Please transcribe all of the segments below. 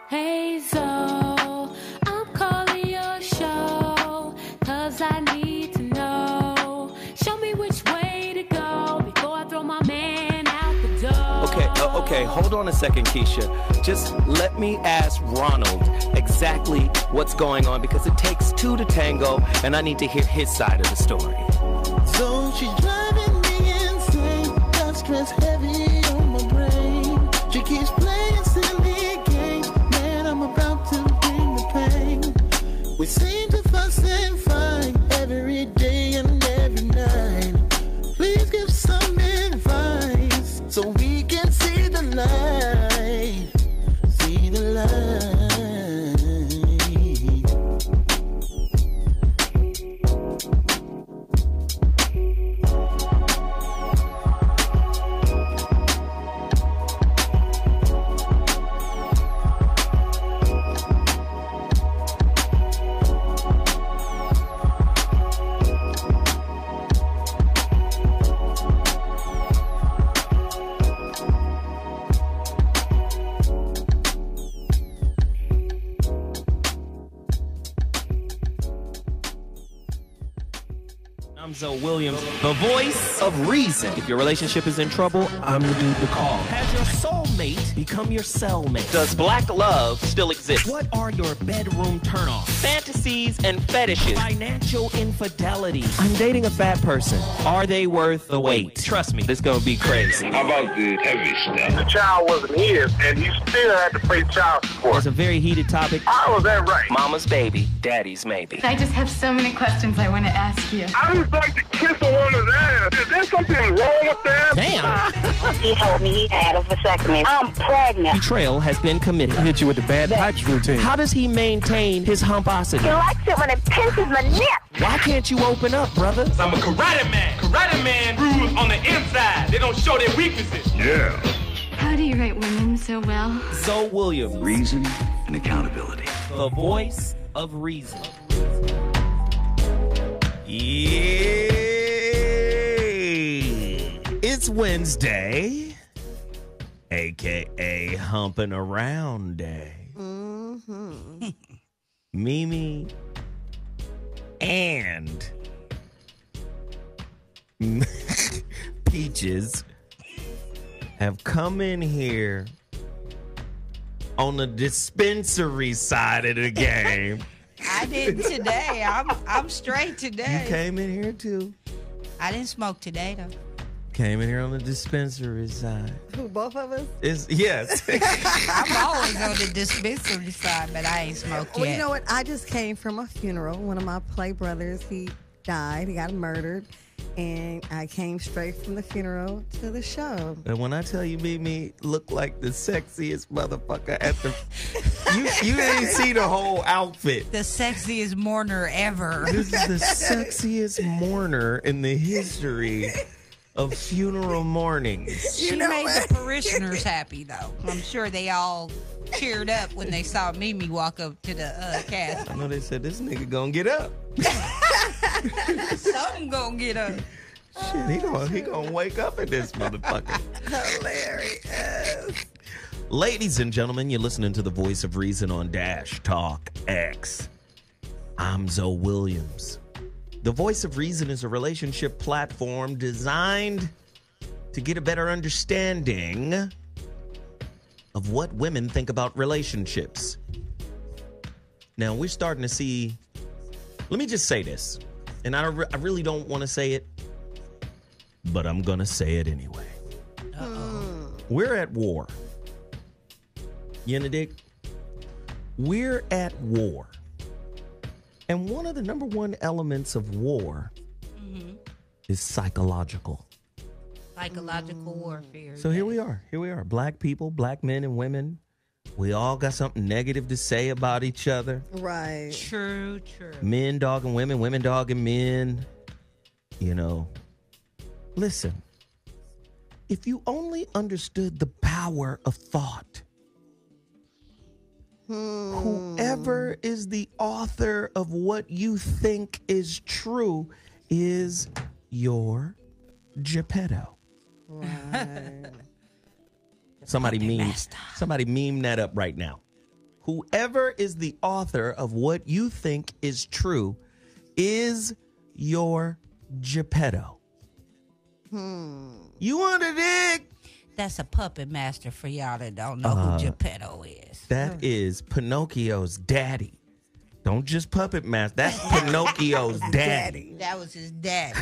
Hey Zo, I'm calling your show, 'cause I need to know. Show me which way to go before I throw my man out the door. Okay, hold on a second, Keisha. Just let me ask Ronald exactly what's going on, because it takes two to tango, and I need to hear his side of the story. So she's driving me insane, got stress heavy on my brain. She keeps playing silly games, man, I'm about to bring the pain. We seem to fuss and fight every day and every night. Please give some advice so we can see the light, see the light. I'm ZoWilliams, the voice of reason. If your relationship is in trouble, I'm the dude to call. Has your soulmate become your cellmate? Does black love still exist? What are your bedroom turnoffs? Fantasies and fetishes. Financial infidelity. I'm dating a fat person. Are they worth the wait? Trust me, this gonna be crazy. How about the heavy stuff? The child wasn't his, and he still had to pay child support. It's a very heated topic. How was that right? Mama's baby, daddy's maybe. I just have so many questions I want to ask you. I just like to kiss a woman's ass. Is there something wrong with that? Damn. He told me he had a vasectomy. I'm pregnant. Betrayal has been committed. Hit you with the bad pipes routine. How does he maintain his humposity? He likes it when it pinches my nip. Why can't you open up, brother? I'm a karate man. Karate man rules on the inside. They don't show their weaknesses. Yeah. How do you write women so well? ZoWilliams, Reason and accountability. the voice of reason. Yeah. It's Wednesday, a.k.a. Humping Around Day. Mm-hmm. Mimi and Peaches have come in here on the dispensary side of the game. I didn't today. I'm straight today. You came in here too. I didn't smoke today though. Came in here on the dispensary side. Who, both of us? Yes. I'm always on the dispensary side, but I ain't smoked Well, yet. you know what? I just came from a funeral. One of my play brothers, he died. He got murdered. And I came straight from the funeral to the show. And when I tell you, Mimi looked like the sexiest motherfucker at the... you didn't see the whole outfit. The sexiest mourner ever. This is the sexiest mourner in the history of funeral mornings. She made the parishioners happy, though. I'm sure they all cheered up when they saw Mimi walk up to the casket. I know they said, this nigga gonna get up. Something gonna get up. Shit, he gonna wake up in this motherfucker. Hilarious. Ladies and gentlemen, you're listening to the voice of reason on Dash Talk X. I'm ZoWilliams. The Voice of Reason is a relationship platform designed to get a better understanding of what women think about relationships. Now, we're starting to see... Let me just say this, and I really don't want to say it, but I'm going to say it anyway. Uh-oh. We're at war. You know, Dick? We're at war. And one of the number one elements of war is psychological. Psychological warfare. So here we are. Black people, black men and women. We all got something negative to say about each other. Right. True. Men dogging women, women dogging men. You know, listen. If you only understood the power of thought, whoever is the author of what you think is true is your Geppetto. Right. Somebody meme that up right now. whoever is the author of what you think is true is your Geppetto. You want to dig? That's a puppet master for y'all that don't know who Geppetto is. That is Pinocchio's daddy. Don't just puppet master. That's Pinocchio's daddy. That was his daddy.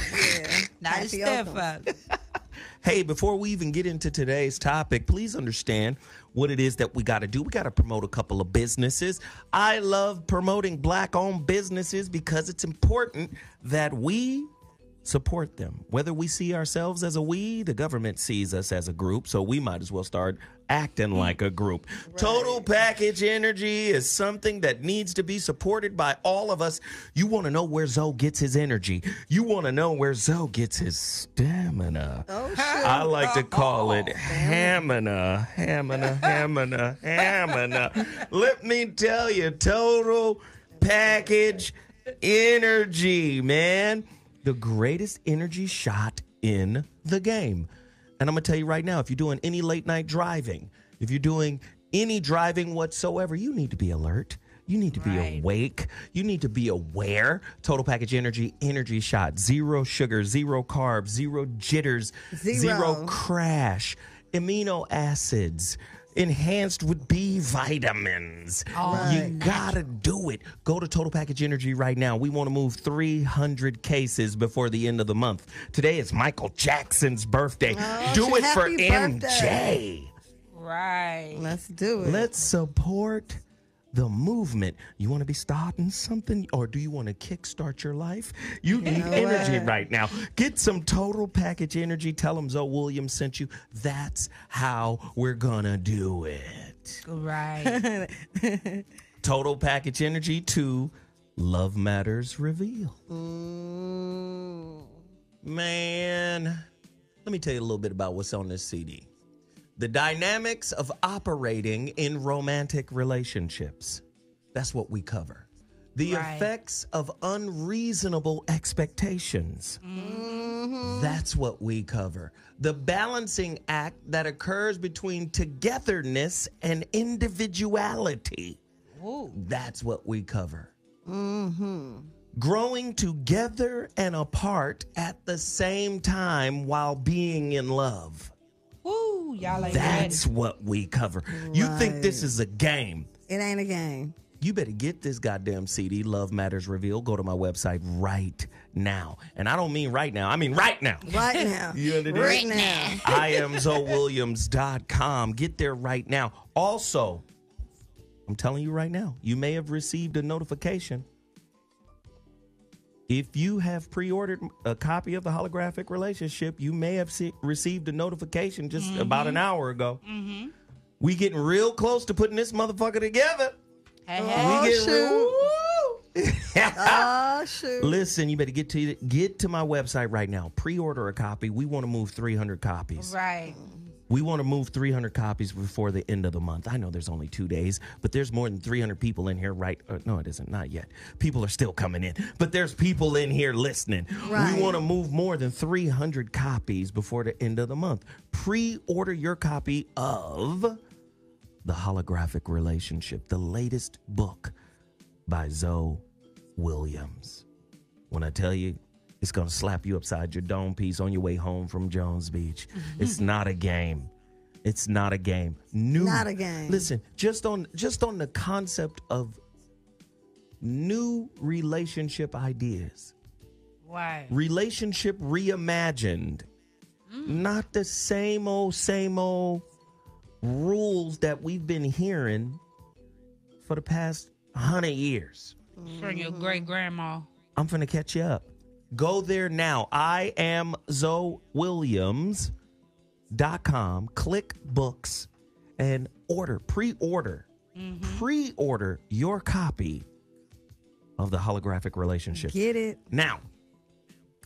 Not his stepfather. Hey, before we even get into today's topic, please understand what it is that we got to do. We got to promote a couple of businesses. I love promoting Black-owned businesses because it's important that we support them. Whether we see ourselves as a we, the government sees us as a group, so we might as well start acting like a group. Right. Total Package Energy is something that needs to be supported by all of us. You want to know where Zoe gets his energy. You want to know where Zoe gets his stamina. Oh, shit. I like to call it hamina. Let me tell you, Total Package Energy, man. The greatest energy shot in the game. And I'm going to tell you right now, if you're doing any late night driving, if you're doing any driving whatsoever, you need to be alert. You need to be awake. You need to be aware. Total Package Energy Shot. 0 sugar, 0 carbs, 0 jitters, 0 crash, amino acids, enhanced with B vitamins. You gotta do it. Go to Total Package Energy right now. We want to move 300 cases before the end of the month. Today is Michael Jackson's birthday. Do it for MJ. Right. Let's do it. Let's support the movement. You want to be starting something, or do you want to kickstart your life? You need energy right now. Get some Total Package Energy. Tell them ZoWilliams sent you. That's how we're gonna do it. Right. Total Package Energy to Love Matters Reveal. Man, let me tell you a little bit about what's on this CD. The dynamics of operating in romantic relationships. That's what we cover. The effects of unreasonable expectations. That's what we cover. The balancing act that occurs between togetherness and individuality. That's what we cover. Growing together and apart at the same time while being in love. Woo, y'all like That's what we cover. You think this is a game. It ain't a game. You better get this goddamn CD, Love Matters Revealed. Go to my website right now. And I don't mean right now. I mean right now. Right now. You understand? Right now. I am ZoWilliams.com. Get there right now. Also, I'm telling you right now, you may have received a notification. If you have pre-ordered a copy of The Holographic Relationship, you may have received a notification just about an hour ago. We getting real close to putting this motherfucker together. Shoot. Listen, you better get to my website right now. Pre-order a copy. We want to move 300 copies. Right. We want to move 300 copies before the end of the month. I know there's only 2 days, but there's more than 300 people in here, right? No, it isn't. Not yet. People are still coming in, but there's people in here listening. Right. We want to move more than 300 copies before the end of the month. Pre-order your copy of The Holographic Relationship, the latest book by ZoWilliams. When I tell you, it's going to slap you upside your dome piece on your way home from Jones Beach. It's not a game. It's not a game. Not a game. Listen, just on the concept of new relationship ideas. Right. Relationship reimagined. Not the same old rules that we've been hearing for the past 100 years. From your great grandma. I'm finna catch you up. Go there now. I am ZoWilliams.com. Click books and pre-order your copy of The Holographic Relationship. Get it. Now,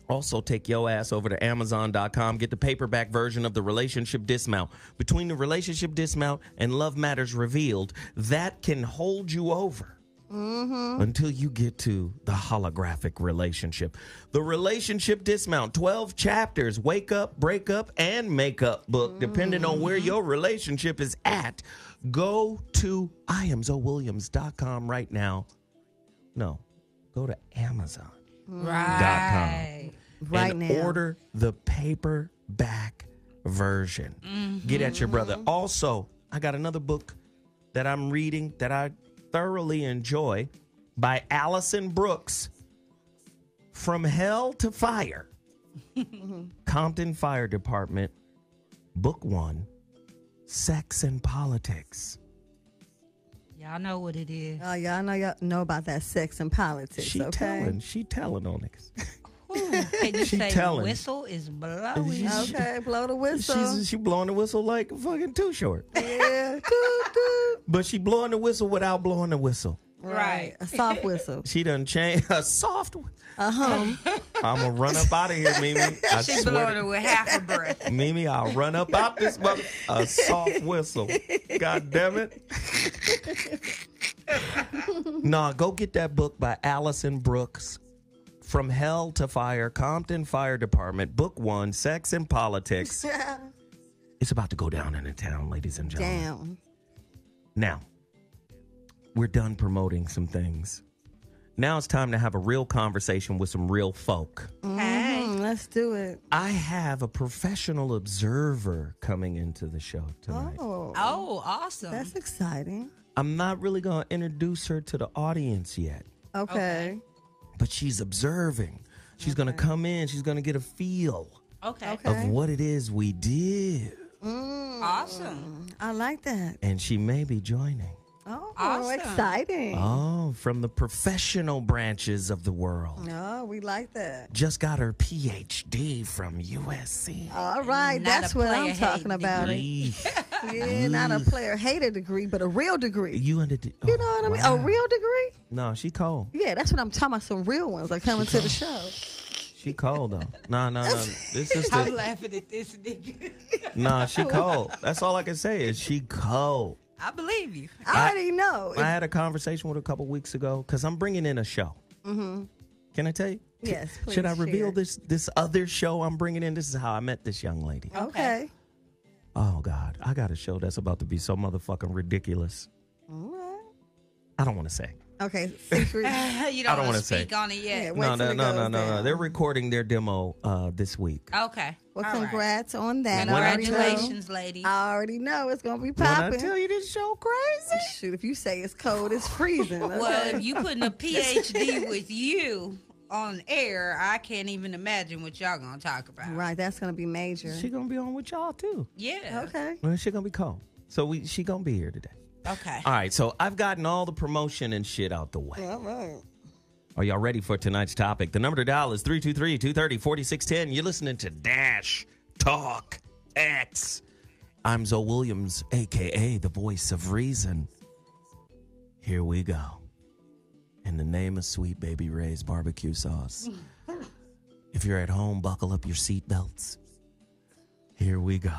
also take your ass over to Amazon.com. Get the paperback version of The Relationship Dismount. Between The Relationship Dismount and Love Matters Revealed, that can hold you over until you get to the holographic relationship. The relationship dismount, 12 chapters, wake up, break up, and make up book, depending on where your relationship is at. Go to IamZoWilliams.com right now. No, go to Amazon. Right. Right and now. order the paperback version. Get at your brother. Also, I got another book that I'm reading that I thoroughly enjoy by Allison Brooks, From Hell to Fire. Compton Fire Department, Book 1, Sex and Politics. Y'all know what it is. Oh, y'all know about that sex and politics. She okay? telling on niggas. Can you She say telling. the whistle is blowing? Okay, blow the whistle. She blowing the whistle like fucking Too Short. Yeah. Toot, toot. But she blowing the whistle without blowing the whistle. Right. A soft whistle. She done changed a soft. Uh-huh. I'm gonna run up out of here, Mimi. I She's swear blowing to- it with half a breath. Mimi, I'll run up out this mother. A soft whistle. God damn it. Nah, go get that book by Allison Brooks. From Hell to Fire, Compton Fire Department, Book 1, Sex and Politics. It's about to go down in the town, ladies and gentlemen. Down. Now, we're done promoting some things. Now it's time to have a real conversation with some real folk. Hey. Let's do it. I have a professional observer coming into the show tonight. Oh, awesome. That's exciting. I'm not really going to introduce her to the audience yet, Okay. but she's observing. She's going to come in. She's going to get a feel Okay. of what it is we do. Awesome. I like that. And she may be joining. Oh, Awesome. exciting. Oh, from the professional branches of the world. Oh, we like that. Just got her PhD from USC. All right, Not that's a what I'm player talking hating about. Degree. Yeah, not a player hater degree, but a real degree. You under? You know what I mean? A real degree? No, she cold. Yeah, that's what I'm talking about. Some real ones are coming to the show. She cold though. No. This is I'm the. laughing at this nigga. Nah, she cold. That's all I can say is she cold. I believe you. I already know. I had a conversation with her a couple weeks ago because I'm bringing in a show. Mm-hmm. Can I tell you? Yes, please Should I reveal share. this other show I'm bringing in? This is how I met this young lady. Okay. Oh God, I got a show that's about to be so motherfucking ridiculous. All right. I don't want to say. Okay, secret. You I don't don't want wanna to say. speak on it yet. Yeah, wait till it goes No. down. They're recording their demo this week. Okay. Well, All right. congrats on that. I already know. Congratulations, lady. I already know it's gonna be When I popping. tell you this show crazy. Shoot, if you say it's cold, it's freezing. Okay? Well, if you putting a PhD with you on air, I can't even imagine what y'all gonna talk about. Right, that's gonna be major. She gonna be on with y'all too. Yeah. Okay. Well, she gonna be cold. So she gonna be here today. Okay. All right, so I've gotten all the promotion and shit out the way. All right. Are y'all ready for tonight's topic? The number to dial is 323-230-4610. You're listening to Dash Talk X. I'm ZoWilliams, a.k.a. the voice of reason. Here we go. In the name of Sweet Baby Ray's barbecue sauce. If you're at home, buckle up your seatbelts. Here we go.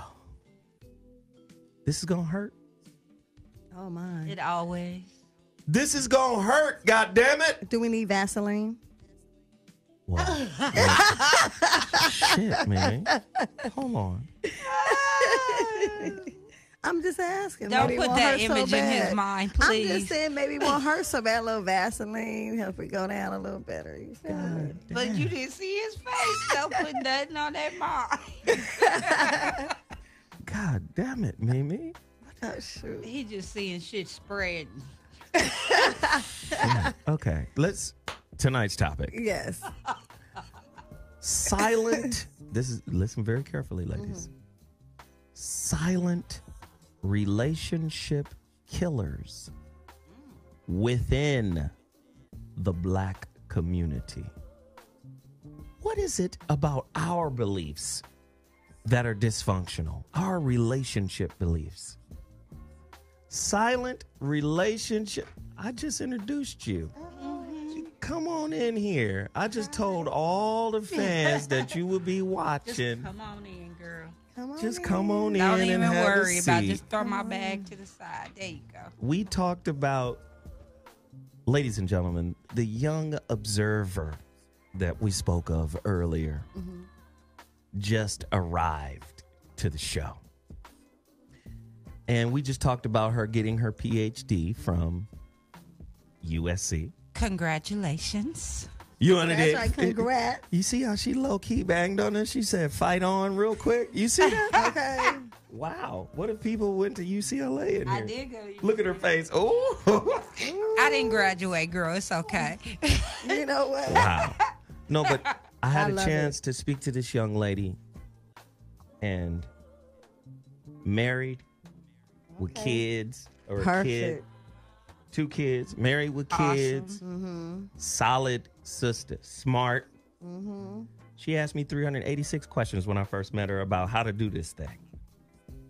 This is going to hurt. Oh my. It always. This is going to hurt, goddammit. Do we need Vaseline? Well, shit, man. Hold on. I'm just asking. Don't Maybe it put won't that hurt so image in his bad. mind, I'm please. just saying maybe it won't hurt so bad. A little Vaseline help it go down a little better. You feel me? But you didn't see his face. Don't put nothing on that mark. God damn it, Mimi. Oh, shoot. He just seeing shit spreading. Okay, tonight's topic. Yes. Silent, listen very carefully, ladies. Silent relationship killers within the Black community. What is it about our beliefs that are dysfunctional? Our relationship beliefs. Silent relationship. I just introduced you. Come on in here. I just told all the fans that you would be watching. Just come on in, girl. Just come on in Don't and even have worry a about it. seat. Just throw my bag to the side. There you go. We talked about Ladies and gentlemen, the young observer that we spoke of earlier just arrived to the show. And we just talked about her getting her PhD from USC. Congratulations. You wanted That's it? right, congrats. You see how she low-key banged on us? She said, fight on real quick. You see that? Okay. Wow. What if people went to UCLA in here? I did go to UCLA. Look at her face. Oh. I didn't graduate, girl. It's okay. You know what? Wow. No, but I had I a love chance to speak to this young lady and married with kids or a kid. Perfect. 2 kids, married with kids, solid sister, smart. She asked me 386 questions when I first met her about how to do this thing.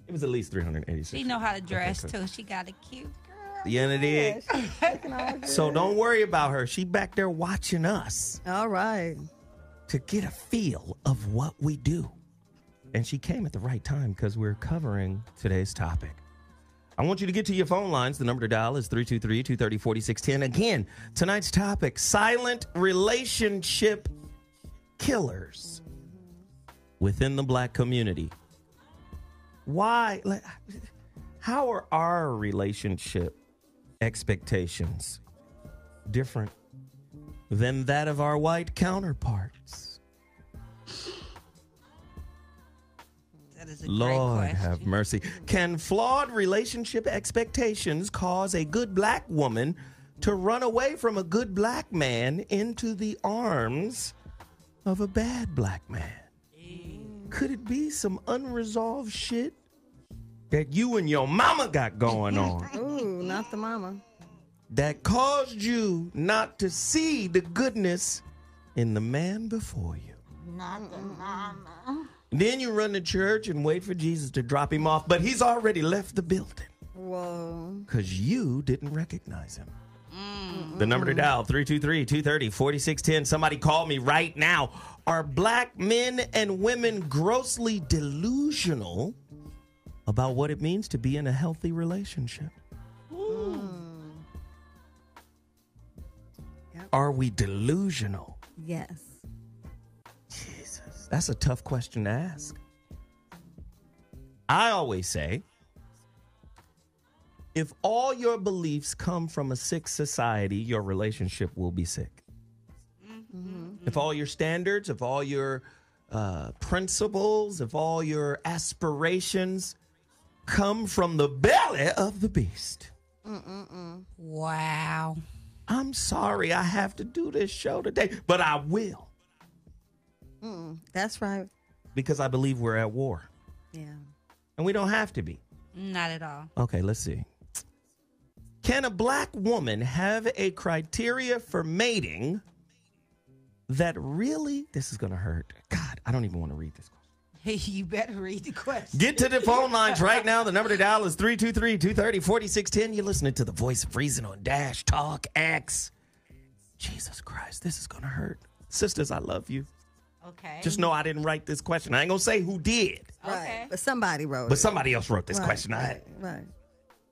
It was at least 386. She know how to dress, too. She got a cute girl. The end of it. So don't worry about her. She back there watching us All right. to get a feel of what we do. And she came at the right time because we're covering today's topic. I want you to get to your phone lines. The number to dial is 323-230-4610. Again, tonight's topic, silent relationship killers within the black community. Why? How are our relationship expectations different than that of our white counterparts? That is a Lord great question. have mercy. Can flawed relationship expectations cause a good black woman to run away from a good black man into the arms of a bad black man? Could it be some unresolved shit that you and your mama got going on Ooh, not the mama. that caused you not to see the goodness in the man before you? Not the mama. Then you run to church and wait for Jesus to drop him off, but he's already left the building Whoa. because you didn't recognize him. The number to dial, 323-230-4610. Somebody call me right now. Are black men and women grossly delusional about what it means to be in a healthy relationship? Yep. Are we delusional? Yes. Jesus, that's a tough question to ask. I always say, if all your beliefs come from a sick society, your relationship will be sick. If all your standards, if all your principles, if all your aspirations come from the belly of the beast. Wow. I'm sorry I have to do this show today, but I will. That's right. Because I believe we're at war. Yeah. And we don't have to be. Not at all. Okay, let's see. Can a black woman have a criteria for mating that really, this is going to hurt. God, I don't even want to read this question. You better read the question. Get to the phone lines right now. The number to dial is 323-230-4610. You're listening to the Voice of Reason on Dash Talk X. Jesus Christ, this is going to hurt. Sisters, I love you. Okay. Just know I didn't write this question. I ain't going to say who did. Right. Okay. But somebody wrote it. But somebody else wrote this Right, question. Right.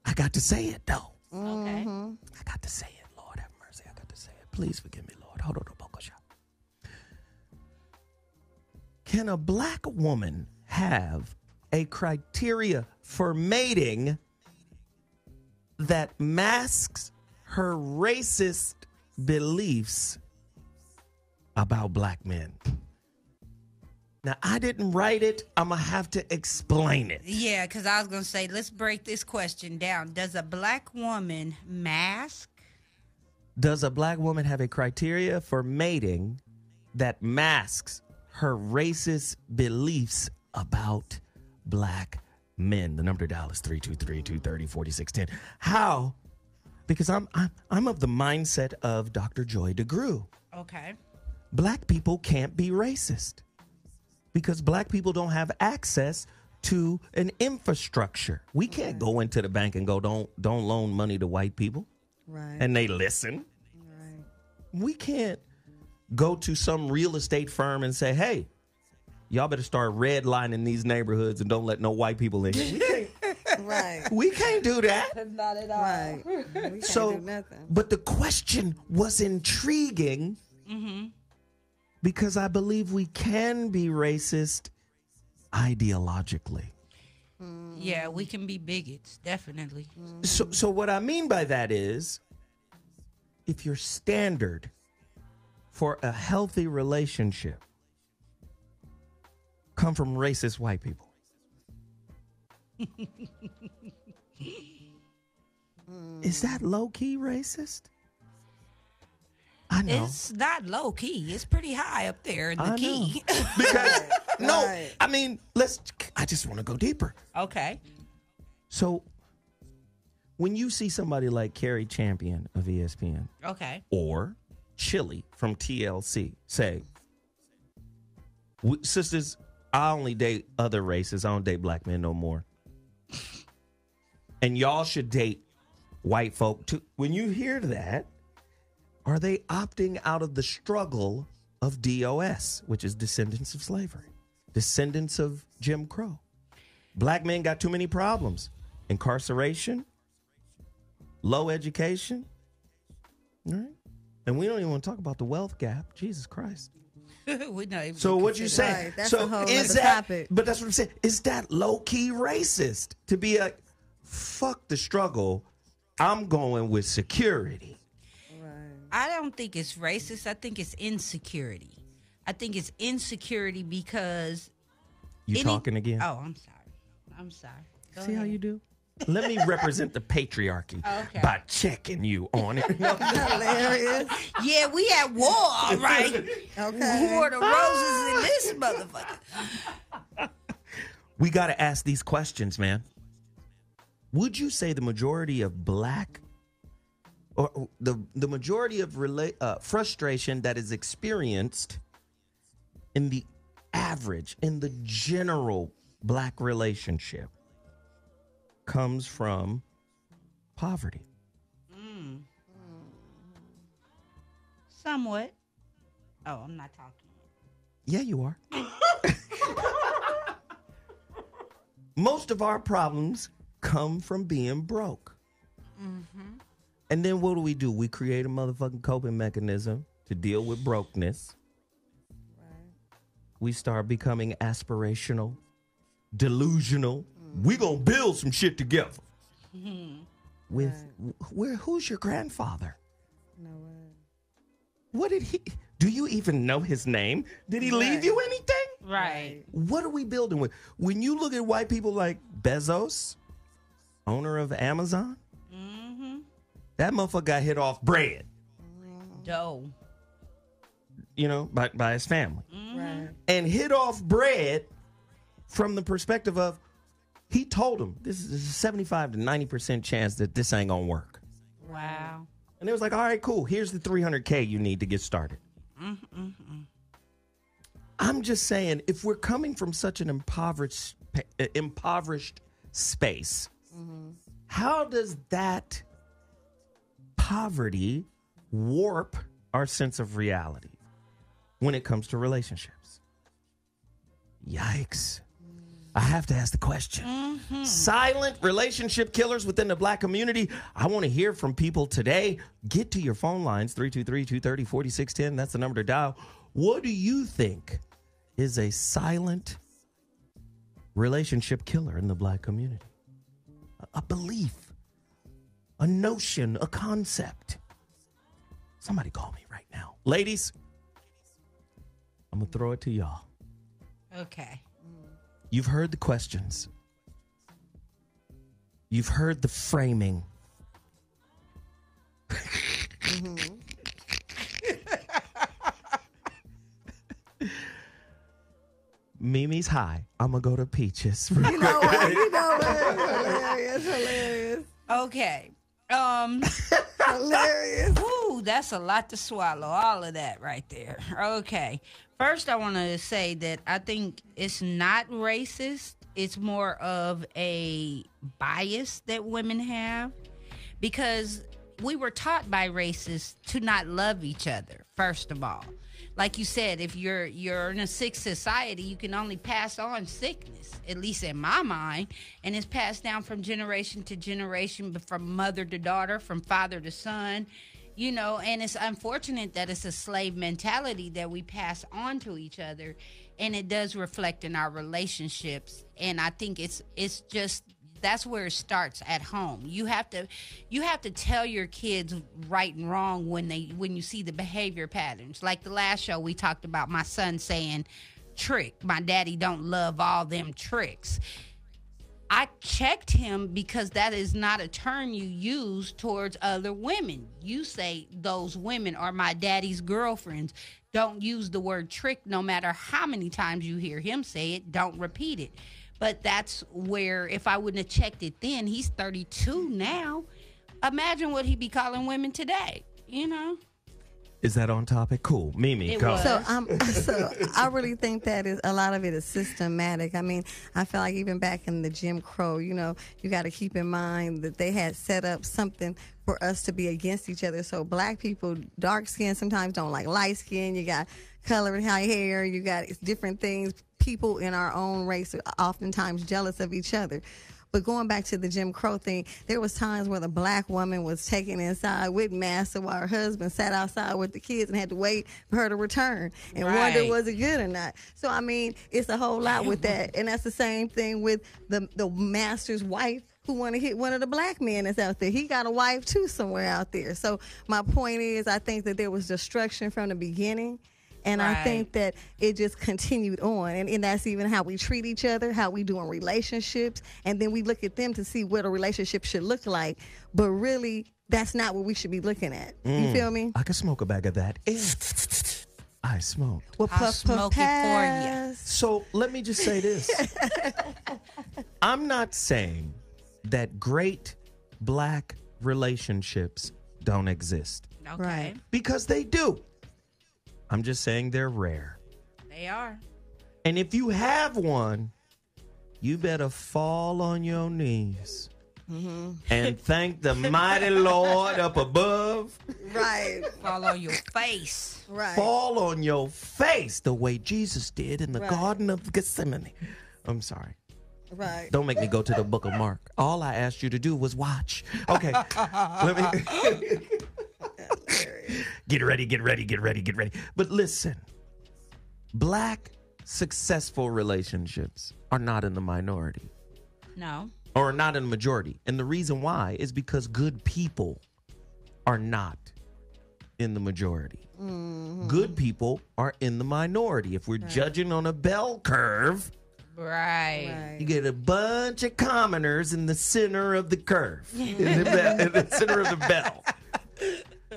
I got to say it, though. Okay. I got to say it. Lord have mercy. I got to say it. Please forgive me, Lord. Hold on. Can a black woman have a criteria for mating that masks her racist beliefs about black men? Now, I didn't write it. I'm going to have to explain it. Yeah, because I was going to say, let's break this question down. Does a black woman mask? Does a black woman have a criteria for mating that masks her racist beliefs about black men? The number to dial is 323-230-4610. How? Because I'm of the mindset of Dr. Joy DeGruy. Okay. Black people can't be racist because black people don't have access to an infrastructure. We can't go into the bank and go, don't loan money to white people. Right. And they listen. Right. We can't go to some real estate firm and say, hey, y'all better start redlining these neighborhoods and don't let no white people in here. Right. We can't do that. Not at all. Right. We can't do nothing. But the question was intriguing because I believe we can be racist ideologically. Yeah, we can be bigots, definitely. So what I mean by that is, if your standard for a healthy relationship come from racist white people, is that low-key racist? I know. It's not low key. It's pretty high up there in the key. Because no, Right. I mean, I just want to go deeper. Okay. So when you see somebody like Carrie Champion of ESPN Okay. or Chili from TLC say, sisters, I only date other races. I don't date black men no more. And y'all should date white folk too. When you hear that, are they opting out of the struggle of DOS, which is descendants of slavery, descendants of Jim Crow? Black men got too many problems. Incarceration, low education, right? And we don't even want to talk about the wealth gap. Jesus Christ. We not even So what you saying? Right, that's so a whole is other that? topic. But that's what I'm saying. Is that low key racist to be like, fuck the struggle? I'm going with security. I don't think it's racist. I think it's insecurity. I think it's insecurity because You talking again? Oh, I'm sorry. I'm sorry. Go See how ahead. you do? Let me represent the patriarchy Okay. by checking you on it. Hilarious. Yeah, we at war, all right? Okay. War the roses in this motherfucker. We got to ask these questions, man. Would you say the majority of black or the majority of frustration that is experienced in the average, in the general black relationship comes from poverty? Somewhat. Oh, I'm not talking. Yeah, you are. Most of our problems come from being broke. And then what do? We create a motherfucking coping mechanism to deal with brokenness. We start becoming aspirational, delusional. We gonna build some shit together. With who's your grandfather? No way. What did he? Do you even know his name? Did he leave you anything? Right. What are we building with? When you look at white people like Bezos, owner of Amazon, that motherfucker got hit off bread, Dough. you know, by his family. Right. And hit off bread from the perspective of, he told him, this is a 75 to 90% chance that this ain't gonna work. Wow. And it was like, all right, cool. Here's the $300K you need to get started. I'm just saying, if we're coming from such an impoverished space, how does that poverty warp our sense of reality when it comes to relationships? Yikes. I have to ask the question. Silent relationship killers within the black community. I want to hear from people today. Get to your phone lines, 323-230-4610. That's the number to dial. What do you think is a silent relationship killer in the black community? A belief, a notion, a concept. Somebody call me right now. Ladies, I'm going to throw it to y'all. Okay. You've heard the questions. You've heard the framing. Mimi's high. I'm going to go to Peaches. You know what? Hilarious. Okay. Hilarious. Ooh, that's a lot to swallow. All of that right there. Okay. First, I want to say that I think it's not racist. It's more of a bias that women have because we were taught by racists to not love each other, first of all. like you said, if you're in a sick society, you can only pass on sickness, at least in my mind, and it's passed down from generation to generation, but from mother to daughter, from father to son, you know, and it's unfortunate that it's a slave mentality that we pass on to each other, and it does reflect in our relationships. And I think it's just, that's where it starts, at home. You have to tell your kids right and wrong when you see the behavior patterns. Like the last show we talked about my son saying trick. My daddy don't love all them tricks. I checked him because that is not a term you use towards other women. You say those women are my daddy's girlfriends. Don't use the word trick, no matter how many times you hear him say it. Don't repeat it. But that's where, if I wouldn't have checked it then, he's 32 now. Imagine what he'd be calling women today, you know? Is that on topic? Cool. Mimi, go. So I really think that a lot of it is systematic. I mean, I feel like even back in the Jim Crow, you know, you got to keep in mind that they had set up something for us to be against each other. So black people, dark skin, sometimes don't like light skin. You got colored hair. You got different things. People in our own race are oftentimes jealous of each other. But going back to the Jim Crow thing, there was times where the black woman was taken inside with master while her husband sat outside with the kids and had to wait for her to return and wonder was it good or not. So, I mean, it's a whole lot with that. And that's the same thing with the master's wife who want to hit one of the black men that's out there. He got a wife, too, somewhere out there. So my point is, I think that there was destruction from the beginning. And I think that it just continued on. And that's even how we treat each other, how we do in relationships. And then we look at them to see what a relationship should look like. But really, that's not what we should be looking at. You feel me? I could smoke a bag of that. I smoke. Well, I'll smoke it for you. So let me just say this. I'm not saying that great black relationships don't exist. Okay. Right. Because they do. I'm just saying they're rare. They are. And if you have one, you better fall on your knees and thank the mighty Lord up above. Right. Fall on your face. Right. Fall on your face the way Jesus did in the Garden of Gethsemane. I'm sorry. Right. Don't make me go to the book of Mark. All I asked you to do was watch. Okay. Let me... Get ready. But listen, black successful relationships are not in the minority. No. Or not in the majority. And the reason why is because good people are not in the majority. Good people are in the minority. If we're judging on a bell curve, you get a bunch of commoners in the center of the curve, in the center of the bell.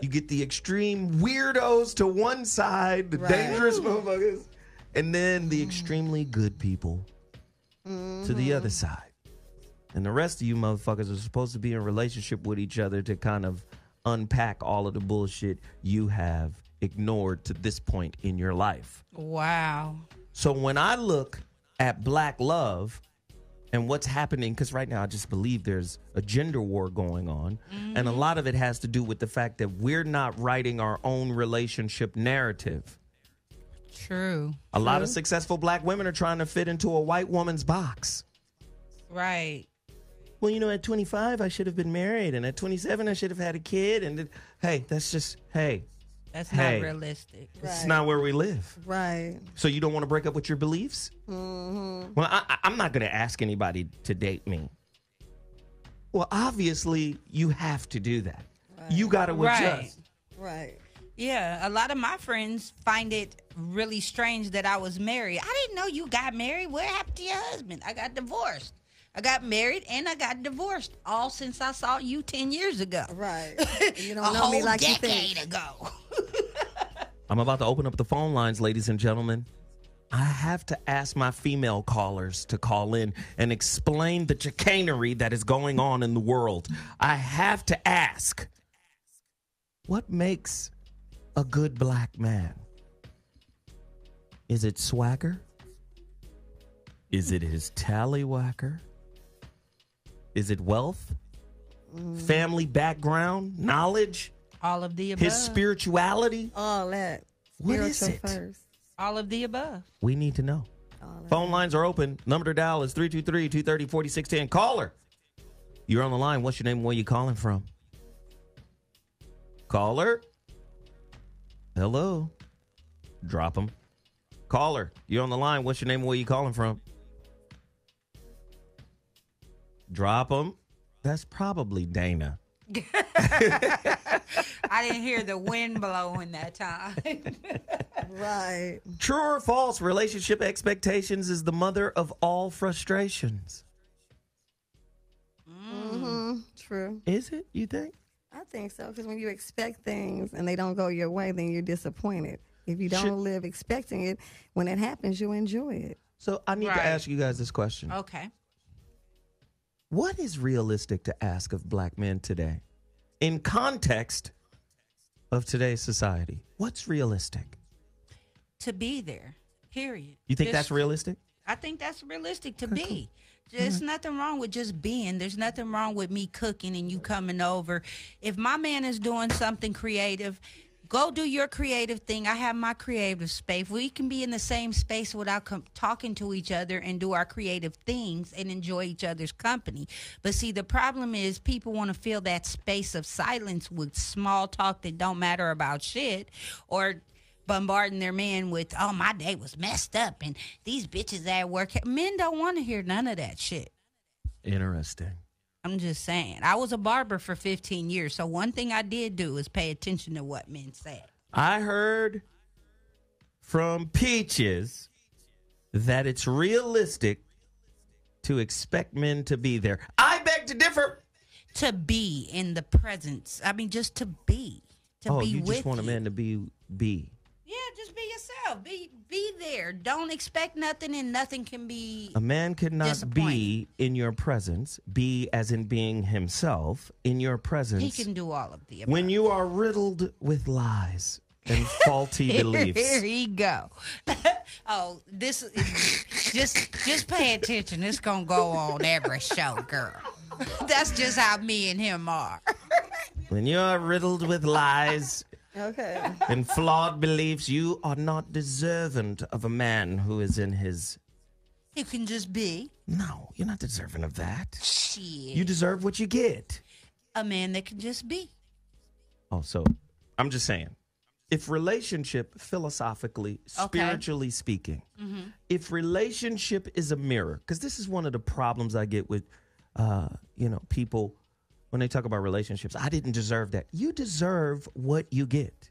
You get the extreme weirdos to one side, the dangerous motherfuckers, and then the extremely good people to the other side. And the rest of you motherfuckers are supposed to be in a relationship with each other to kind of unpack all of the bullshit you have ignored to this point in your life. Wow. So when I look at black love and what's happening, because right now I just believe there's a gender war going on, and a lot of it has to do with the fact that we're not writing our own relationship narrative. True. A lot of successful black women are trying to fit into a white woman's box. Right. Well, you know, at 25, I should have been married, and at 27, I should have had a kid, and hey, that's just, That's not realistic. It's not where we live. Right. So you don't want to break up with your beliefs? Well, I'm not going to ask anybody to date me. Well, obviously, you have to do that. Right. You got to adjust. Right. Yeah, a lot of my friends find it really strange that I was married. I didn't know you got married. What happened to your husband? I got divorced. I got married and I got divorced, all since I saw you 10 years ago. Right. You don't know me like you think. A decade ago. I'm about to open up the phone lines, ladies and gentlemen. I have to ask my female callers to call in and explain the chicanery that is going on in the world. I have to ask, what makes a good black man? Is it swagger? Is it his tallywhacker? Is it wealth? Family background? Knowledge? All of the above. His spirituality? All that. What is Spiritual it? first. All of the above. We need to know. Phone lines are open. Number to dial is 323-230-4610. Caller, you're on the line. What's your name and where you calling from? Caller? Hello? Drop them. Caller, you're on the line. What's your name and where you calling from? Drop them. That's probably Dana. I didn't hear the wind blowing that time. Right. True or false, relationship expectations is the mother of all frustrations. True. Is it, you think? I think so, because when you expect things and they don't go your way, then you're disappointed. If you don't live expecting it, when it happens, you enjoy it. So I need to ask you guys this question. Okay. What is realistic to ask of black men today in context of today's society? What's realistic? To be there, period. You think that's realistic? I think that's realistic to be. There's nothing wrong with just being. There's nothing wrong with me cooking and you coming over. If my man is doing something creative, go do your creative thing. I have my creative space. We can be in the same space without talking to each other and do our creative things and enjoy each other's company. But see, the problem is people want to fill that space of silence with small talk that don't matter about shit, or bombarding their man with, oh, my day was messed up and these bitches at work. Men don't want to hear none of that shit. Interesting. I'm just saying. I was a barber for 15 years, so one thing I did do is pay attention to what men said. I heard from Peaches that it's realistic to expect men to be there. I beg to differ. To be in the presence. I mean, just to be. To be you with just want a man to be. Yeah, just be yourself. Be there. Don't expect nothing, and nothing can be. A man cannot be in your presence, be as in being himself in your presence. He can do all of the above. When you are riddled with lies and faulty beliefs. Here you go. Oh, this just pay attention. It's gonna go on every show, girl. That's just how me and him are. When you are riddled with lies. Okay. And flawed beliefs, you are not deserving of a man who is in his... You can just be. No, you're not deserving of that. Shit. You deserve what you get. A man that can just be. Oh, so I'm just saying, if relationship, philosophically, spiritually speaking, if relationship is a mirror, because this is one of the problems I get with, people when they talk about relationships. I didn't deserve that. You deserve what you get.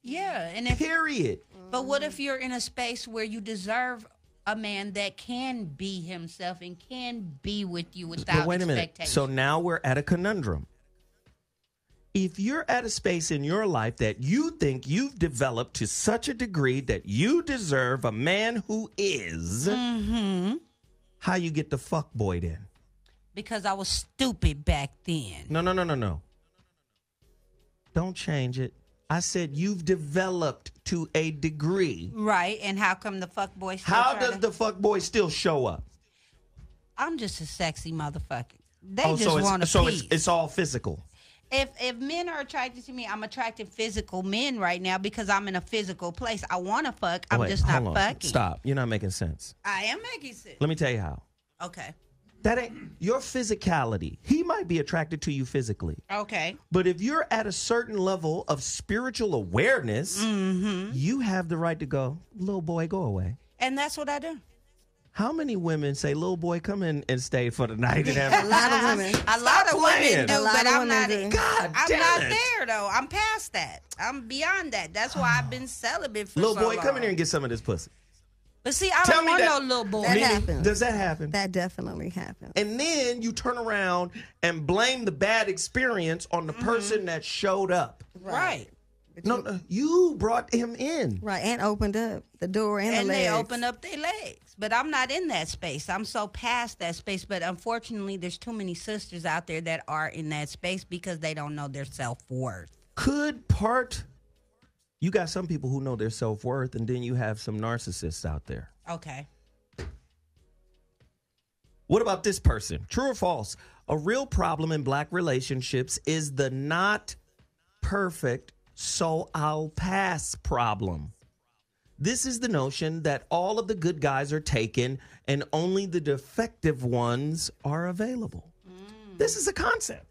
Yeah. And period. But what if you're in a space where you deserve a man that can be himself and can be with you without but wait a minute. expectation? So now we're at a conundrum. If you're at a space in your life that you think you've developed to such a degree that you deserve a man who is, how you get the fuckboy then? Because I was stupid back then. No. Don't change it. I said you've developed to a degree. Right, and how come the fuckboy still How does the fuckboy still show up? I'm just a sexy motherfucker. They just want to peace. It's all physical. If men are attracted to me, I'm attracting physical men right now because I'm in a physical place. I want to fuck. I'm just not fucking. Stop. You're not making sense. I am making sense. Let me tell you how. Okay. That ain't your physicality. He might be attracted to you physically. Okay. But if you're at a certain level of spiritual awareness, you have the right to go, little boy, go away. And that's what I do. How many women say, little boy, come in and stay for the night? And have A lot of women. A lot of women do, but I'm not. God I'm damn not it. there though. I'm past that. I'm beyond that. That's why I've been celibate for little so boy, long. come in here and get some of this pussy. But see, I don't want no little boy. That happens. Does that happen? That definitely happens. And then you turn around and blame the bad experience on the person that showed up. Right. No, you brought him in. Right, and opened up the door and the legs. they open up their legs. But I'm not in that space. I'm so past that space. But unfortunately, there's too many sisters out there that are in that space because they don't know their self-worth. You got some people who know their self-worth, and then you have some narcissists out there. Okay. What about this person? True or false? A real problem in black relationships is the not perfect, so I'll pass problem. This is the notion that all of the good guys are taken and only the defective ones are available. This is a concept.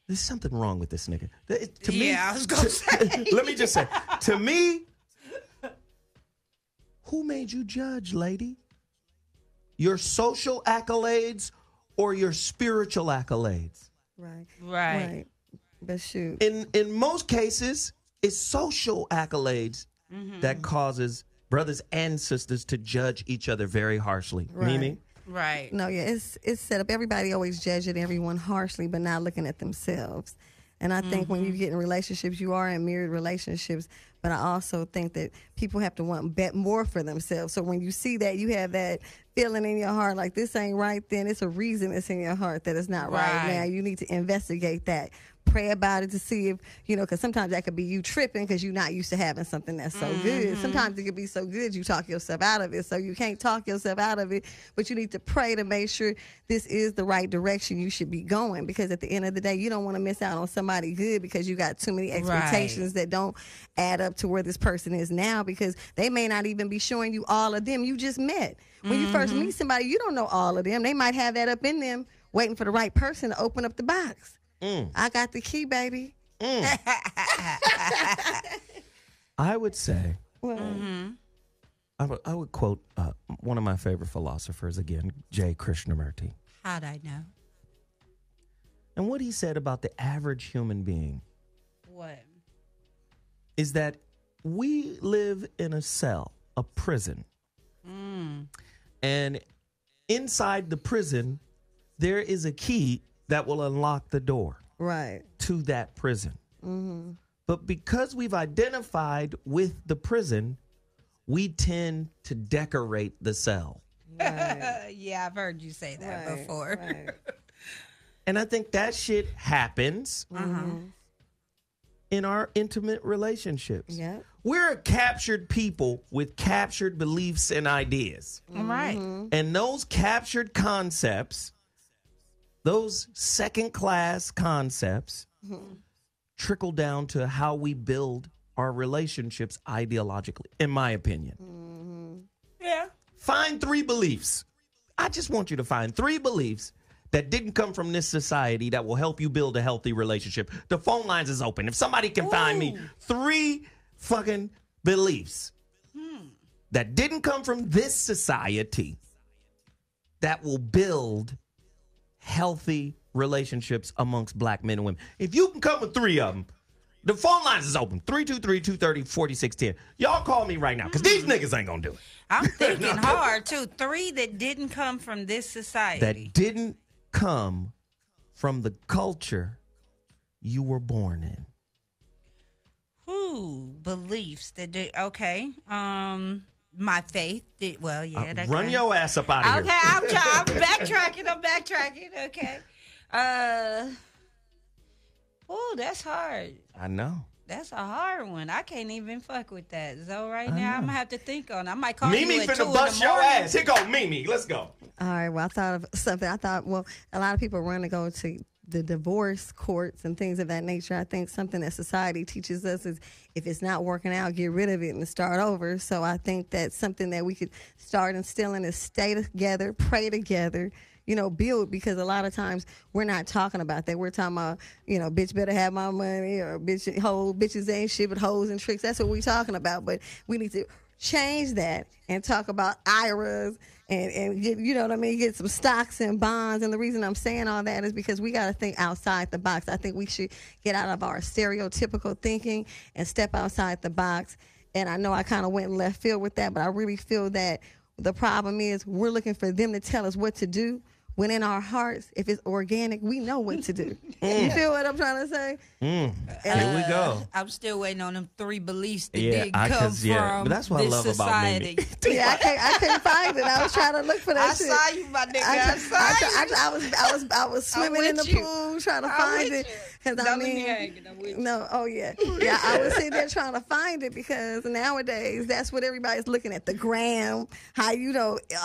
There's something wrong with this nigga. To me, I was going to say. Let me just say, to me, who made you judge, lady? Your social accolades or your spiritual accolades? Right. But shoot. In most cases, it's social accolades that causes brothers and sisters to judge each other very harshly. Right. Mimi? Right. No, yeah, it's set up. Everybody always judging everyone harshly, but not looking at themselves. And I think when you get in relationships, you are in mirrored relationships. But I also think that people have to want more for themselves. So when you see that, you have that feeling in your heart like this ain't right, then it's a reason it's in your heart that it's not right. Now you need to investigate that. Pray about it to see if, because sometimes that could be you tripping because you're not used to having something that's so good. Sometimes it could be so good you talk yourself out of it. So you can't talk yourself out of it, but you need to pray to make sure this is the right direction you should be going, because at the end of the day, you don't want to miss out on somebody good because you got too many expectations that don't add up to where this person is now, because they may not even be showing you all of them you just met. When you first meet somebody, you don't know all of them. They might have that up in them waiting for the right person to open up the box. I got the key, baby. I would say, I would quote one of my favorite philosophers again, J. Krishnamurti. How'd I know? And what he said about the average human being. What? Is that we live in a cell, a prison. And inside the prison, there is a key that will unlock the door to that prison. But because we've identified with the prison, we tend to decorate the cell. Yeah, I've heard you say that before. And I think that shit happens in our intimate relationships. We're a captured people with captured beliefs and ideas. Right. And those captured concepts, those second-class concepts, trickle down to how we build our relationships ideologically, in my opinion. Yeah. Find 3 beliefs. I just want you to find 3 beliefs that didn't come from this society that will help you build a healthy relationship. The phone lines is open. If somebody can find me 3 fucking beliefs that didn't come from this society that will build healthy relationships amongst black men and women. If you can come with 3 of them, the phone lines is open. 323-230-4610. Y'all call me right now, because these niggas ain't going to do it. I'm thinking hard, too. 3 that didn't come from this society. That didn't come from the culture you were born in. Beliefs that did, okay. My faith did, well, yeah. That run your ass up out of here. Okay, I'm backtracking, okay. That's hard. I know. That's a hard one. I can't even fuck with that. So right now, I'm going to have to think on it. I might call Mimi you at 2 finna bust your ass. Here go Mimi. Let's go. All right. Well, I thought of something. I thought, a lot of people run to go to the divorce courts and things of that nature. I think something that society teaches us is if it's not working out, get rid of it and start over. So I think that's something that we could start instilling is stay together, pray together, build, because a lot of times we're not talking about that. We're talking about, bitch better have my money, or bitches ain't shit but hoes and tricks. That's what we're talking about. But we need to change that and talk about IRAs and get, get some stocks and bonds. And the reason I'm saying all that is because we got to think outside the box. I think we should get out of our stereotypical thinking and step outside the box. And I know I kind of went left field with that, but I really feel that the problem is we're looking for them to tell us what to do, when in our hearts, if it's organic, we know what to do. You feel what I'm trying to say? Here we go. I'm still waiting on them 3 beliefs that didn't come from but that's what this I love society. about Mimi. I couldn't find it. I was trying to look for that shit. I saw you, my nigga. I was swimming in the pool trying to find it. Don't leave me hanging. I'm with you. No, yeah. I was sitting there trying to find it because nowadays that's what everybody's looking at, the gram, how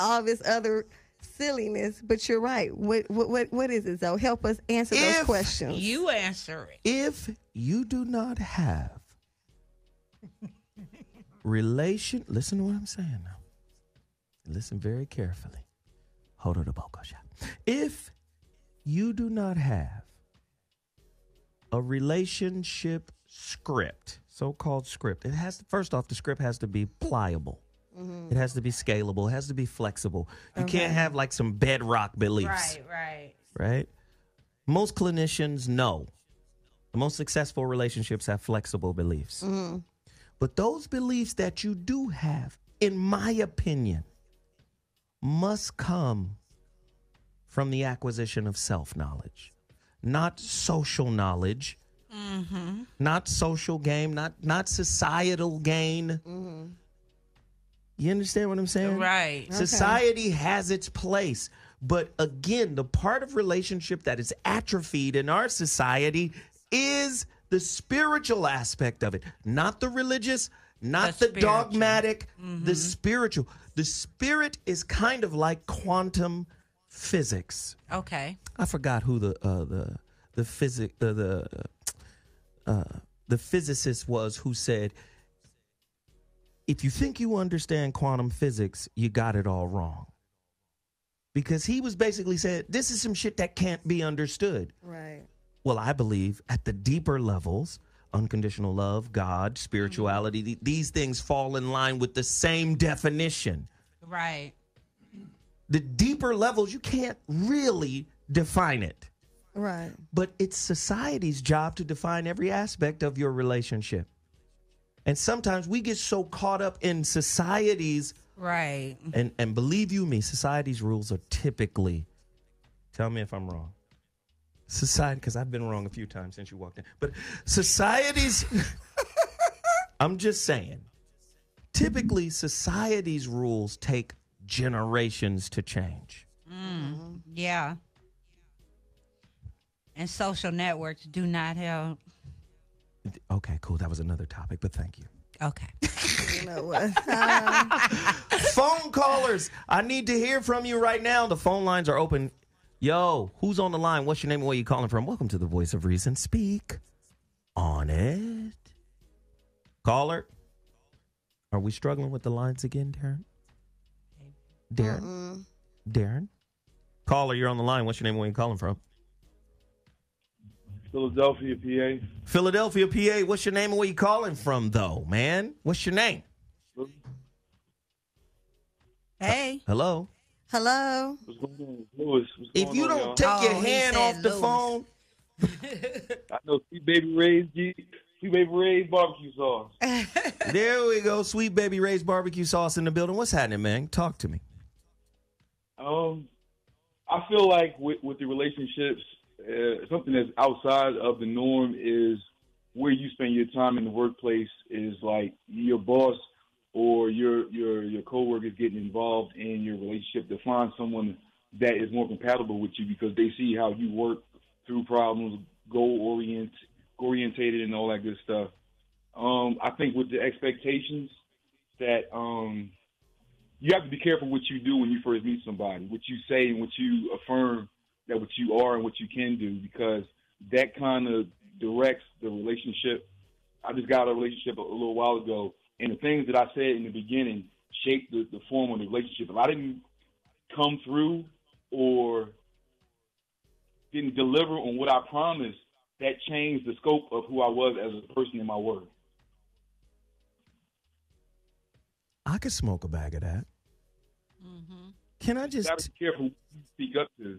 all this other silliness. But you're right. What is it, though? Help us answer those questions. You answer it. If you do not have Listen to what I'm saying now. Listen very carefully. Hold on, if you do not have a relationship script, so-called script, it has to, first off, the script has to be pliable. It has to be scalable. It has to be flexible. You can't have like some bedrock beliefs. Right. Most clinicians know the most successful relationships have flexible beliefs. But those beliefs that you do have, in my opinion, must come from the acquisition of self-knowledge, not social knowledge, not social game, not societal gain. You understand what I'm saying? Right. Society has its place. But again, the part of relationship that is atrophied in our society is the spiritual aspect of it, not the religious, not the dogmatic, the spiritual. The spirit is kind of like quantum physics. Okay. I forgot who the physicist was who said, if you think you understand quantum physics, you got it all wrong. Because he was basically saying, this is some shit that can't be understood. Right. Well, I believe at the deeper levels, unconditional love, God, spirituality, these things fall in line with the same definition. Right. The deeper levels, you can't really define it. Right. But it's society's job to define every aspect of your relationship. And sometimes we get so caught up in society's right. And believe you me, society's rules are typically, tell me if I'm wrong. Society, because I've been wrong a few times since you walked in. But society's, I'm just saying, typically society's rules take generations to change. Yeah. And social networks do not help. Okay, cool. That was another topic, but thank you. Okay. You know what? Phone callers, I need to hear from you right now. The phone lines are open. Yo, who's on the line? What's your name and where you calling from? Welcome to the Voice of Reason. Speak on it. Caller, are we struggling with the lines again, Darren? Darren? Caller, you're on the line. What's your name and where you calling from? Philadelphia, PA. Philadelphia, PA. What's your name and where you calling from, though, man? What's your name? Hey. Hello. Hello. What's going on, Louis? If you don't take your hand off the phone. I know Sweet Baby Ray's barbecue sauce. There we go. Sweet Baby Ray's barbecue sauce in the building. What's happening, man? Talk to me. I feel like with the relationships, something that's outside of the norm is where you spend your time in the workplace. Is like your boss or your coworkers getting involved in your relationship to find someone that is more compatible with you because they see how you work through problems, goal-orientated and all that good stuff. I think with the expectations that you have to be careful what you do when you first meet somebody, what you say and what you affirm that what you are and what you can do, because that kind of directs the relationship. I just got a relationship a little while ago, and the things that I said in the beginning shaped the form of the relationship. If I didn't come through or didn't deliver on what I promised, that changed the scope of who I was as a person in my word. I could smoke a bag of that. Can I just... You gotta be careful who you speak up to.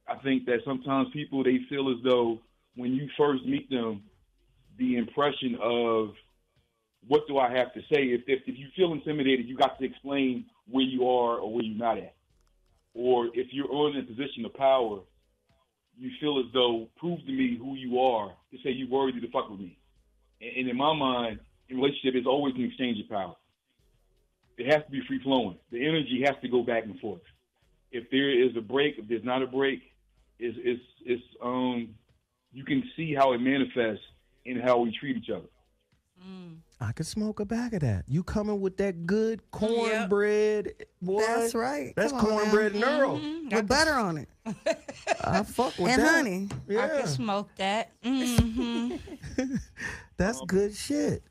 I think that sometimes people, they feel as though when you first meet them, the impression of what do I have to say? If you feel intimidated, you got to explain where you are or where you're not at. Or if you're in a position of power, you feel as though prove to me who you are to say you're worthy to fuck with me. And in my mind, in relationship, it's always an exchange of power. It has to be free flowing. The energy has to go back and forth. If there is a break, if there's not a break, you can see how it manifests in how we treat each other. I could smoke a bag of that. You coming with that good cornbread, boy? That's right. That's cornbread and Earl. With butter on it. I fuck with and that. honey. Yeah. I can smoke that. That's good shit.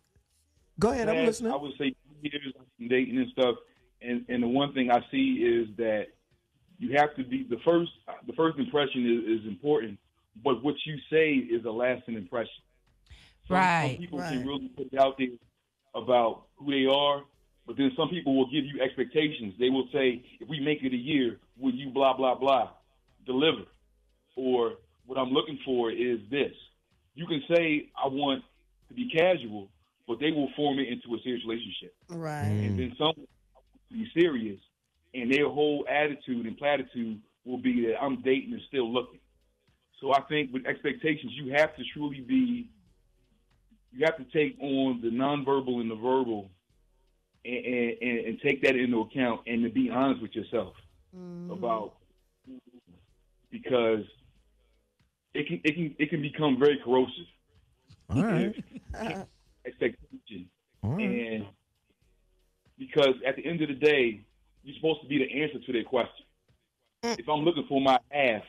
Go ahead, I'm listening. I would say 2 years of dating and stuff, and the one thing I see is that you have to be the first impression is important, but what you say is a lasting impression. Some people can really put it out there about who they are, but then some people will give you expectations. They will say, if we make it a year, will you blah, blah, blah, deliver? Or what I'm looking for is this. You can say, I want to be casual, but they will form it into a serious relationship. Right. And then some will be serious, and their whole attitude and platitude will be that I'm dating and still looking. So I think with expectations, you have to truly you have to take on the nonverbal and the verbal and take that into account and to be honest with yourself about, because it can become very corrosive. All right. Expectation. All right. And because at the end of the day, you're supposed to be the answer to their question. If I'm looking for my half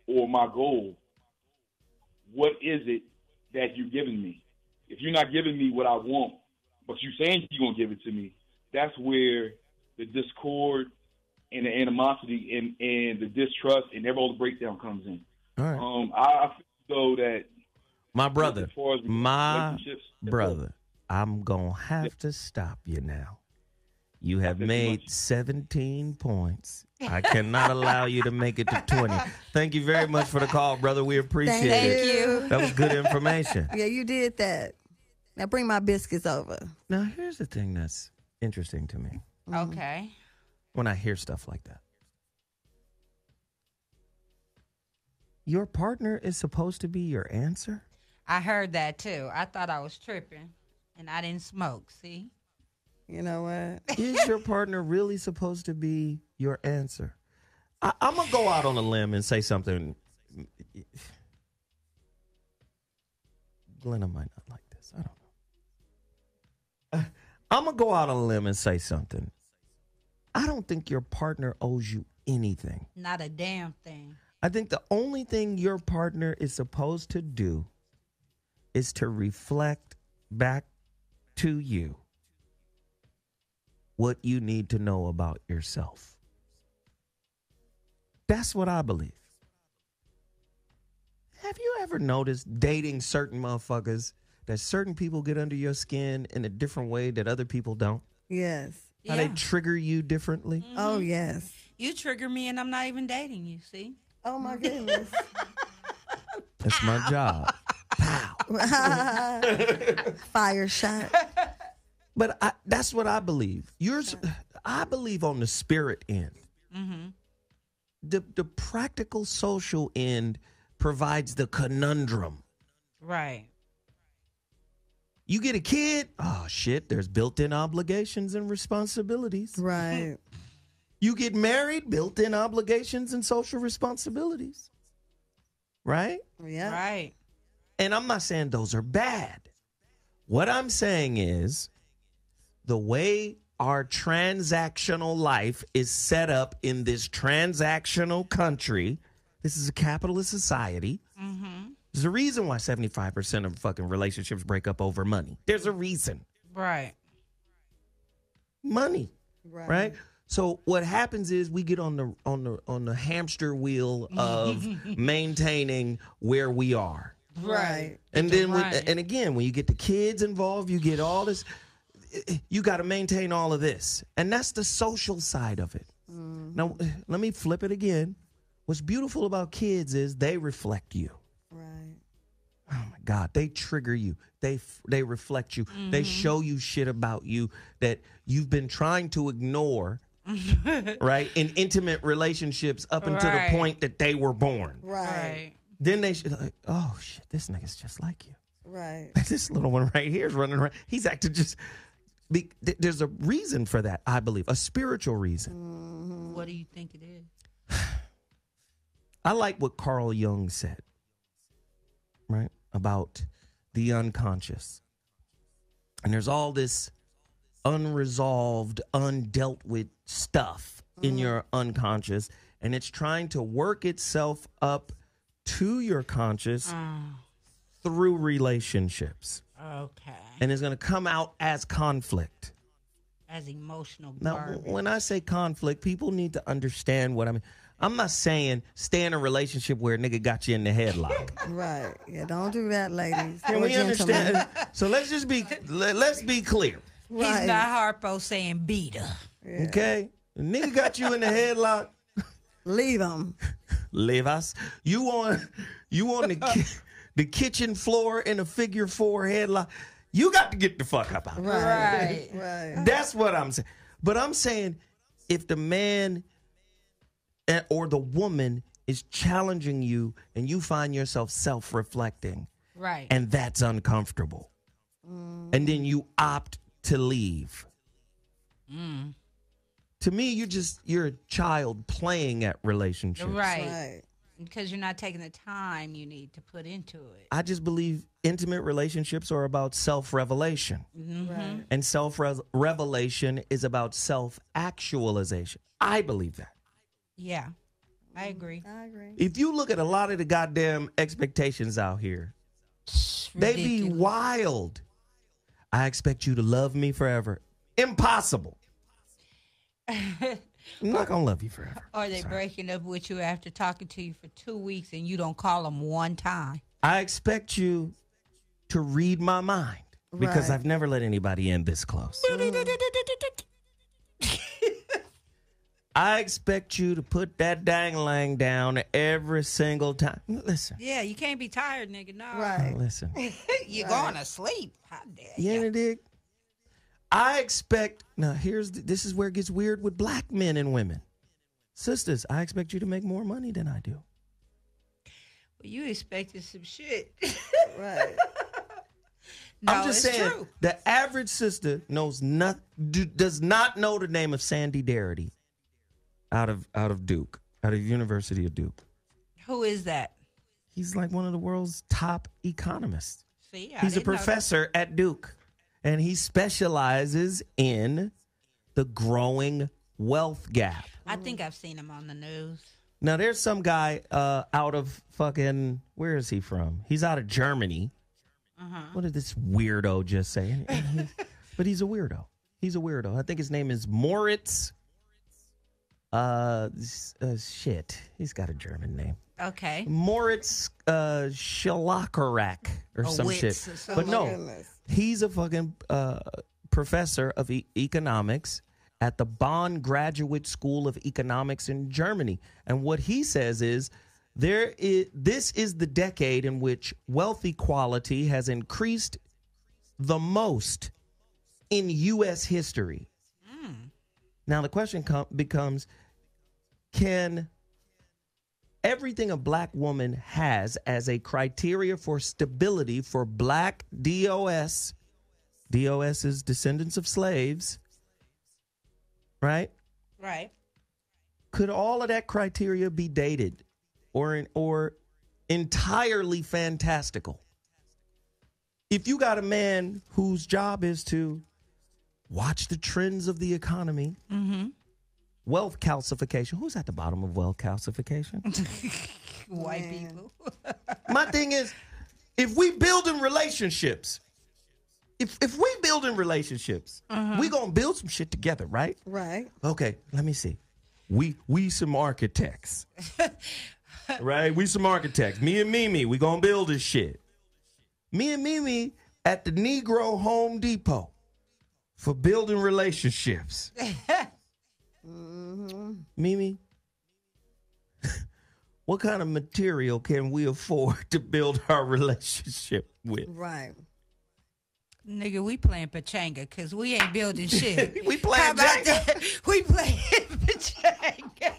or my goal, what is it that you're giving me? If you're not giving me what I want, but you're saying you're going to give it to me, that's where the discord and the animosity and the distrust and all the breakdown comes in. All right. I feel that my brother, I'm going to have to stop you now. You have made 17 points. I cannot allow you to make it to 20. Thank you very much for the call, brother. We appreciate it. Thank you. That was good information. Yeah, you did that. Now bring my biscuits over. Now, here's the thing that's interesting to me. Okay. When I hear stuff like that. Your partner is supposed to be your answer? I heard that too. I thought I was tripping, and I didn't smoke, see? You know what? Is your partner really supposed to be your answer? I'm going to go out on a limb and say something. Glenna might not like this. I don't know. I'm going to go out on a limb and say something. I don't think your partner owes you anything. Not a damn thing. I think the only thing your partner is supposed to do is to reflect back to you what you need to know about yourself. That's what I believe. Have you ever noticed dating certain motherfuckers that certain people get under your skin in a different way that other people don't? Yes. How they trigger you differently? Mm-hmm. Oh, yes. You trigger me and I'm not even dating you, see? Oh, my goodness. That's my job. Fire shot. But that's what I believe. I believe on the spirit end. Mm-hmm. The practical social end provides the conundrum. Right. You get a kid, oh shit, there's built-in obligations and responsibilities. Right. You get married, built-in obligations and social responsibilities. Right? Yeah. Right. And I'm not saying those are bad. What I'm saying is the way our transactional life is set up in this transactional country, this is a capitalist society. Mm-hmm. There's a reason why 75% of fucking relationships break up over money. There's a reason. Right. Money. Right? So what happens is we get on the hamster wheel of maintaining where we are. Right. And then and again, when you get the kids involved, you get all this. You got to maintain all of this. And that's the social side of it. Now, let me flip it again. What's beautiful about kids is they reflect you. Right. Oh, my God. They trigger you. They reflect you. They show you shit about you that you've been trying to ignore, right, in intimate relationships up until the point that they were born. Right. Then they should like, oh, shit, this nigga's just like you. Right. This little one right here is running around. He's acting just... There's a reason for that, I believe, a spiritual reason. What do you think it is? I like what Carl Jung said, right, about the unconscious. And there's all this unresolved, undealt with stuff in your unconscious, and it's trying to work itself up to your conscious through relationships. Okay. And it's going to come out as conflict. As emotional Now, garbage. when I say conflict, people need to understand what I mean. I'm not saying stay in a relationship where a nigga got you in the headlock. Right. Yeah, don't do that, ladies. Can Or we gentlemen. understand? So let's be clear. He's Right. not Harpo saying beat her. Yeah. Okay? A nigga got you in the headlock. Leave them. Leave us. You on the kitchen floor in a figure 4 headlock. You got to get the fuck up out. Right. Right. That's what I'm saying. But I'm saying if the man or the woman is challenging you and you find yourself self-reflecting, Right. and that's uncomfortable, and then you opt to leave. To me, you're a child playing at relationships. Right. Because you're not taking the time you need to put into it. I just believe intimate relationships are about self-revelation. Right. And self-revelation is about self-actualization. I believe that. Yeah. I agree. I agree. If you look at a lot of the goddamn expectations out here, they be Ridiculous. wild. I expect you to love me forever. Impossible. I'm not going to love you forever. Or they breaking up with you after talking to you for 2 weeks and you don't call them one time. I expect you to read my mind because Right. I've never let anybody in this close. I expect you to put that dang-lang down every single time. Listen. Yeah, you can't be tired, nigga. No. Right. Listen. You're going to sleep. How dare You you? know, dig? I expect, now this is where it gets weird with black men and women. Sisters, I expect you to make more money than I do. Well, you expected some shit. Right. No, I'm just it's saying, true. the average sister does not know the name of Sandy Darity out of Duke, out of University of Duke. Who is that? He's like one of the world's top economists. See, He's a professor at Duke, and he specializes in the growing wealth gap. I think I've seen him on the news. Now, there's some guy out of fucking, where is he from? He's out of Germany. What did this weirdo just say? But he's a weirdo. He's a weirdo. I think his name is Moritz. Shit. He's got a German name. Okay. Moritz Schlackerak or some Witz shit. or something. But no, goodness. he's a fucking professor of economics at the Bonn Graduate School of Economics in Germany. And what he says is this is the decade in which wealth equality has increased the most in U.S. history. Now, the question becomes, can everything a black woman has as a criteria for stability for black DOS is descendants of slaves, right? Right. Could all of that criteria be dated or entirely fantastical? If you got a man whose job is to watch the trends of the economy, wealth calcification. Who's at the bottom of wealth calcification? White people. My thing is, if we building relationships, if we building relationships, we gonna build some shit together, right? Right. Okay, let me see. We some architects, right? We some architects. Me and Mimi, we gonna build this shit. Me and Mimi at the Negro Home Depot for building relationships. Mimi, what kind of material can we afford to build our relationship with? Right. Nigga, we playing pachanga because we ain't building shit. We playing How about Jenga. that? We playing pachanga.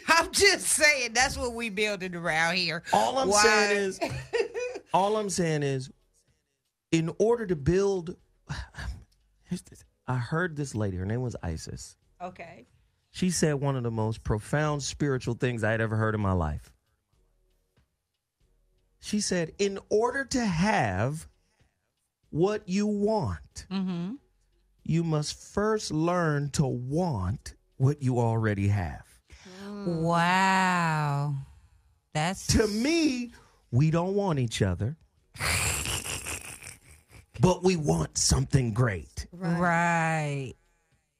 I'm just saying that's what we building around here. All I'm Why? saying is, in order to build, I heard this lady, her name was Isis. Okay. She said one of the most profound spiritual things I had ever heard in my life. She said, in order to have what you want, you must first learn to want what you already have. Wow. That's To me, we don't want each other. but we want something great. Right.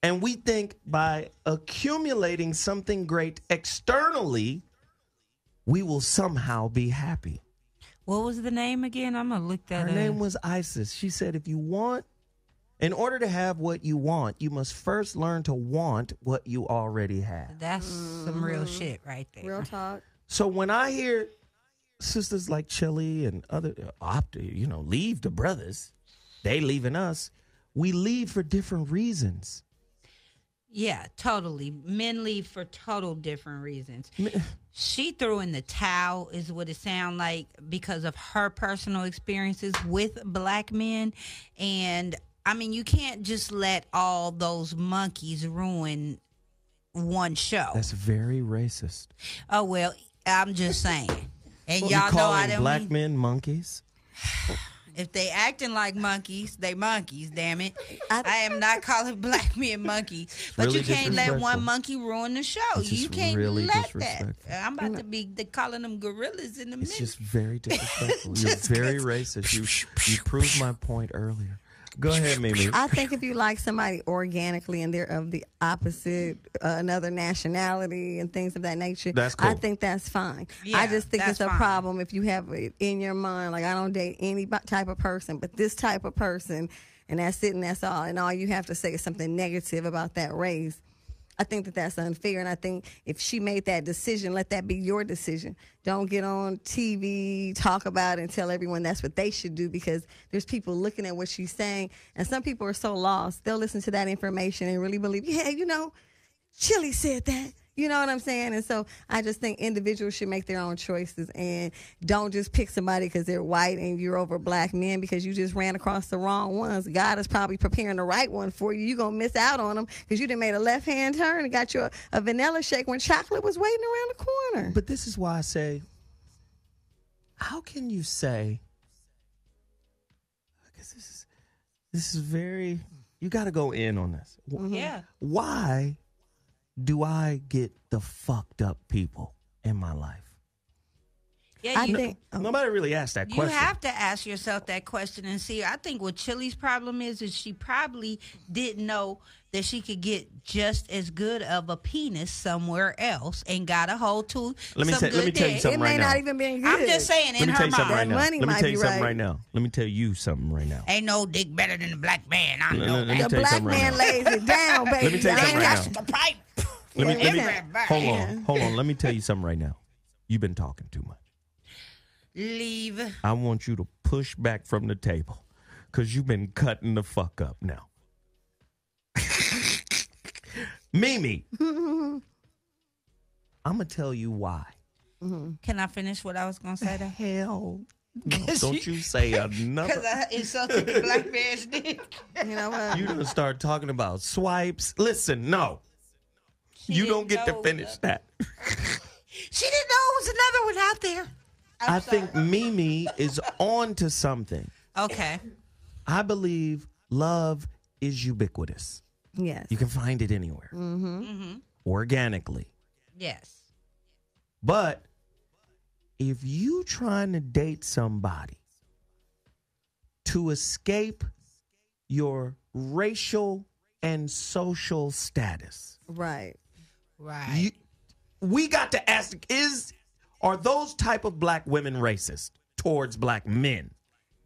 And we think by accumulating something great externally, we will somehow be happy. What was the name again? I'm going to look that up. Her name was Isis. She said, in order to have what you want, you must first learn to want what you already have. That's some real shit right there. Real talk. So when I hear sisters like Chili and other leave the brothers, they leaving us, we leave for different reasons. Yeah, totally. Men leave for total different reasons. She threw in the towel is what it sounds like because of her personal experiences with black men. And, I mean, you can't just let all those monkeys ruin one show. That's very racist. Oh, well, I'm just saying. And Well, y'all know I don't black men monkeys? If they acting like monkeys, they monkeys, damn it. I am not calling black men monkeys. But really you can't let one monkey ruin the show. You can't really let that. I'm about to be calling them gorillas in a minute. It's just very disrespectful. You're very racist. You proved my point earlier. Go ahead, Mimi. I think if you like somebody organically and they're of the opposite, another nationality and things of that nature, that's cool. I think that's fine. Yeah, I just think it's a fine. problem if you have it in your mind, like I don't date any type of person, but this type of person, and that's it and that's all. And all you have to say is something negative about that race. I think that that's unfair, and I think if she made that decision, let that be your decision. Don't get on TV, talk about it, and tell everyone that's what they should do because there's people looking at what she's saying, and some people are so lost. They'll listen to that information and really believe, yeah, Chili said that. You know what I'm saying? And so I just think individuals should make their own choices and don't just pick somebody because they're white and you're over black men because you just ran across the wrong ones. God is probably preparing the right one for you. You're going to miss out on them because you done made a left-hand turn and got you a vanilla shake when chocolate was waiting around the corner. But this is why I say, how can you say, because this is very, you got to go in on this. Yeah. Why do I get the fucked up people in my life? Yeah, I think nobody really asked that question. You have to ask yourself that question and see. I think what Chili's problem is she probably didn't know that she could get just as good of a penis somewhere else and got a hold to let me tell you something right now. It may not even be good. I'm just saying in her mind. Let me tell you something right now. Let me tell you something right now. Ain't no dick better than the black man. I know that. The black man lays it down, baby. Let me tell you something right now. The pipe. Hold on. Let me tell you something right now. You've been talking too much. Leave. I want you to push back from the table because you've been cutting the fuck up now. Mimi, I'm going to tell you why. Can I finish what I was going to say? Hell no. Don't you say another. Because I insulted the black man's dick. You know what? You done start talking about swipes. Listen, no. You don't get to finish that. She didn't know it was another one out there. I think Mimi is on to something. Okay. I believe love is ubiquitous. Yes. You can find it anywhere. Organically. Yes. But if you trying to date somebody to escape your racial and social status. Right. We got to ask, are those type of black women racist towards black men?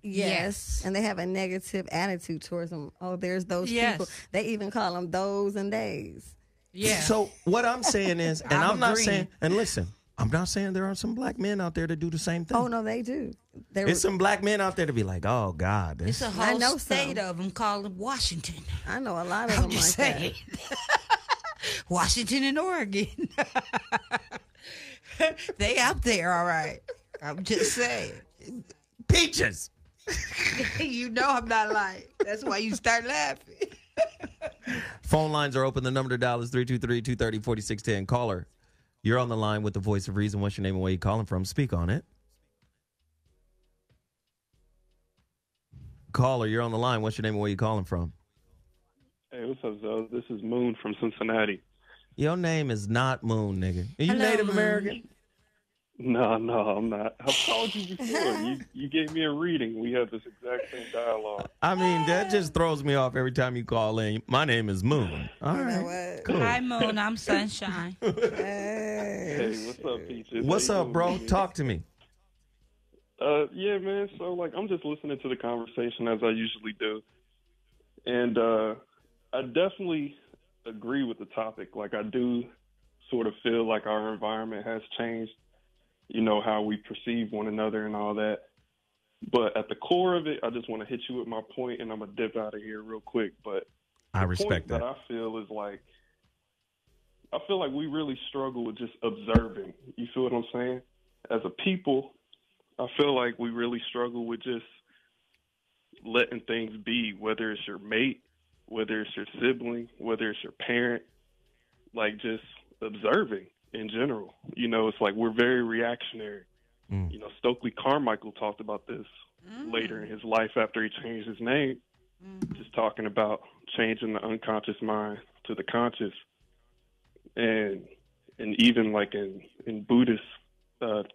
Yes. And they have a negative attitude towards them. Oh, there's those people. They even call them those and days. Yeah. So what I'm saying is, and I'm not agreeing. saying, and listen, I'm not saying there are some black men out there that do the same thing. Oh, no, they do. There's some black men out there to be like, oh, God. It's a whole state of them called Washington. I know a lot of them like saying. That. Washington and Oregon. They up there, all right. I'm just saying. Peaches. You know I'm not lying. That's why you start laughing. Phone lines are open. The number to dial is 323-230-4610. Caller, you're on the line with the voice of reason. What's your name and where you calling from? Speak on it. Caller, you're on the line. What's your name and where you calling from? Hey, what's up, Zoe? This is Moon from Cincinnati. Your name is not Moon, nigga. Are you Hello, Native Moon. American? No, I'm not. I've called you before. You gave me a reading. We had this exact same dialogue. I mean, that just throws me off every time you call in. My name is Moon. All right. Cool. Hi, Moon. I'm Sunshine. Hey, what's up, Peaches? What's up, bro? Talk to me. Yeah, man. So, like, I'm just listening to the conversation as I usually do. And I definitely agree with the topic. Like, I do sort of feel like our environment has changed, you know, how we perceive one another and all that. But at the core of it, I just want to hit you with my point, and I'm going to dip out of here real quick. But I respect that I feel is like, I feel like we really struggle with just observing. You feel what I'm saying? As a people, I feel like we really struggle with just letting things be, whether it's your mate, whether it's your sibling, whether it's your parent, like just observing in general. You know, it's like we're very reactionary. You know, Stokely Carmichael talked about this later in his life after he changed his name, just talking about changing the unconscious mind to the conscious. And even like in Buddhist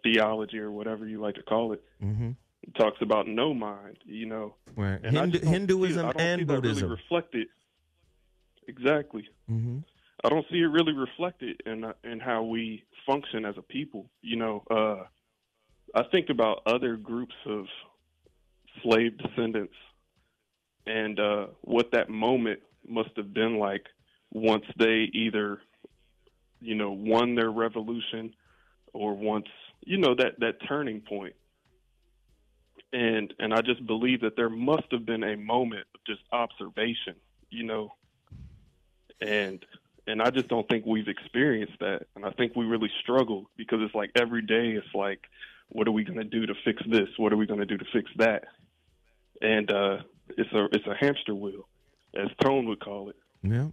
theology or whatever you like to call it, it talks about no mind, you know. Right. And Hinduism and Buddhism. Really reflected. Exactly. I don't see it really reflected in how we function as a people. You know, I think about other groups of slave descendants and what that moment must have been like once they either, you know, won their revolution or once, you know, that turning point. And I just believe that there must have been a moment of just observation, you know, and I just don't think we've experienced that. And I think we really struggle because it's like every day it's like, what are we going to do to fix this? What are we going to do to fix that? And it's a hamster wheel, as Tone would call it. Yeah.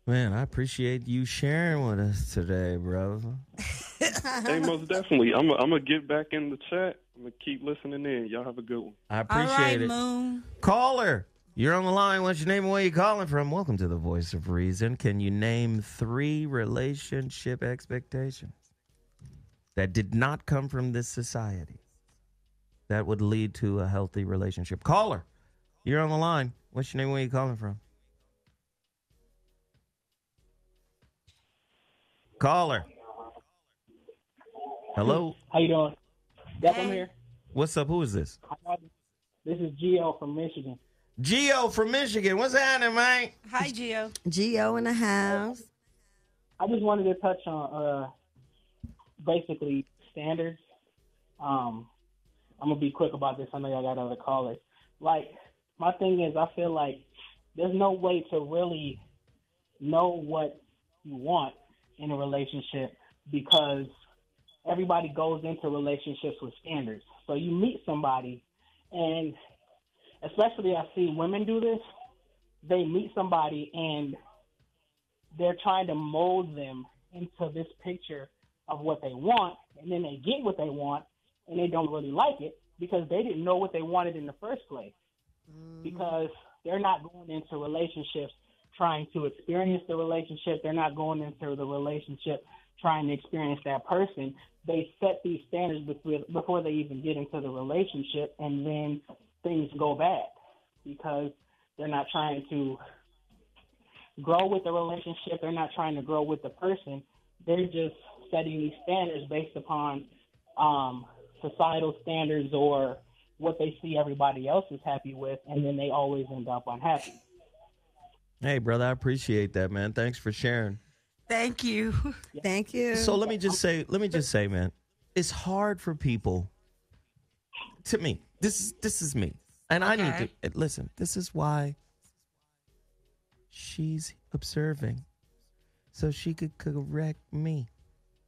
Man, I appreciate you sharing with us today, bro. Hey, most definitely. I'm gonna get back in the chat. I'm gonna keep listening in. Y'all have a good one. I appreciate it. Moon. Caller, you're on the line. What's your name and where you calling from? Welcome to the Voice of Reason. Can you name 3 relationship expectations that did not come from this society that would lead to a healthy relationship? Caller, you're on the line. What's your name and where you calling from? Caller. Hello. How you doing? Yep, I'm here. What's up? Who is this? This is Gio from Michigan. Gio from Michigan. What's happening, man? Hi, Gio. Gio in the house. I just wanted to touch on basically standards. I'm gonna be quick about this. I know y'all got other callers. Like, my thing is, I feel like there's no way to really know what you want in a relationship because everybody goes into relationships with standards. So you meet somebody, and especially I see women do this. They meet somebody and they're trying to mold them into this picture of what they want, and then they get what they want, and they don't really like it because they didn't know what they wanted in the first place. Because they're not going into relationships trying to experience the relationship. They're not going into the relationship trying to experience that person. They set these standards before they even get into the relationship, and then things go bad because they're not trying to grow with the relationship. They're not trying to grow with the person. They're just setting these standards based upon societal standards or what they see everybody else is happy with, and then they always end up unhappy. Hey, brother, I appreciate that, man. Thanks for sharing. Thank you. Thank you. So let me just say, man, it's hard for people. To me, this is me, and I need to listen. This is why she's observing, so she could correct me,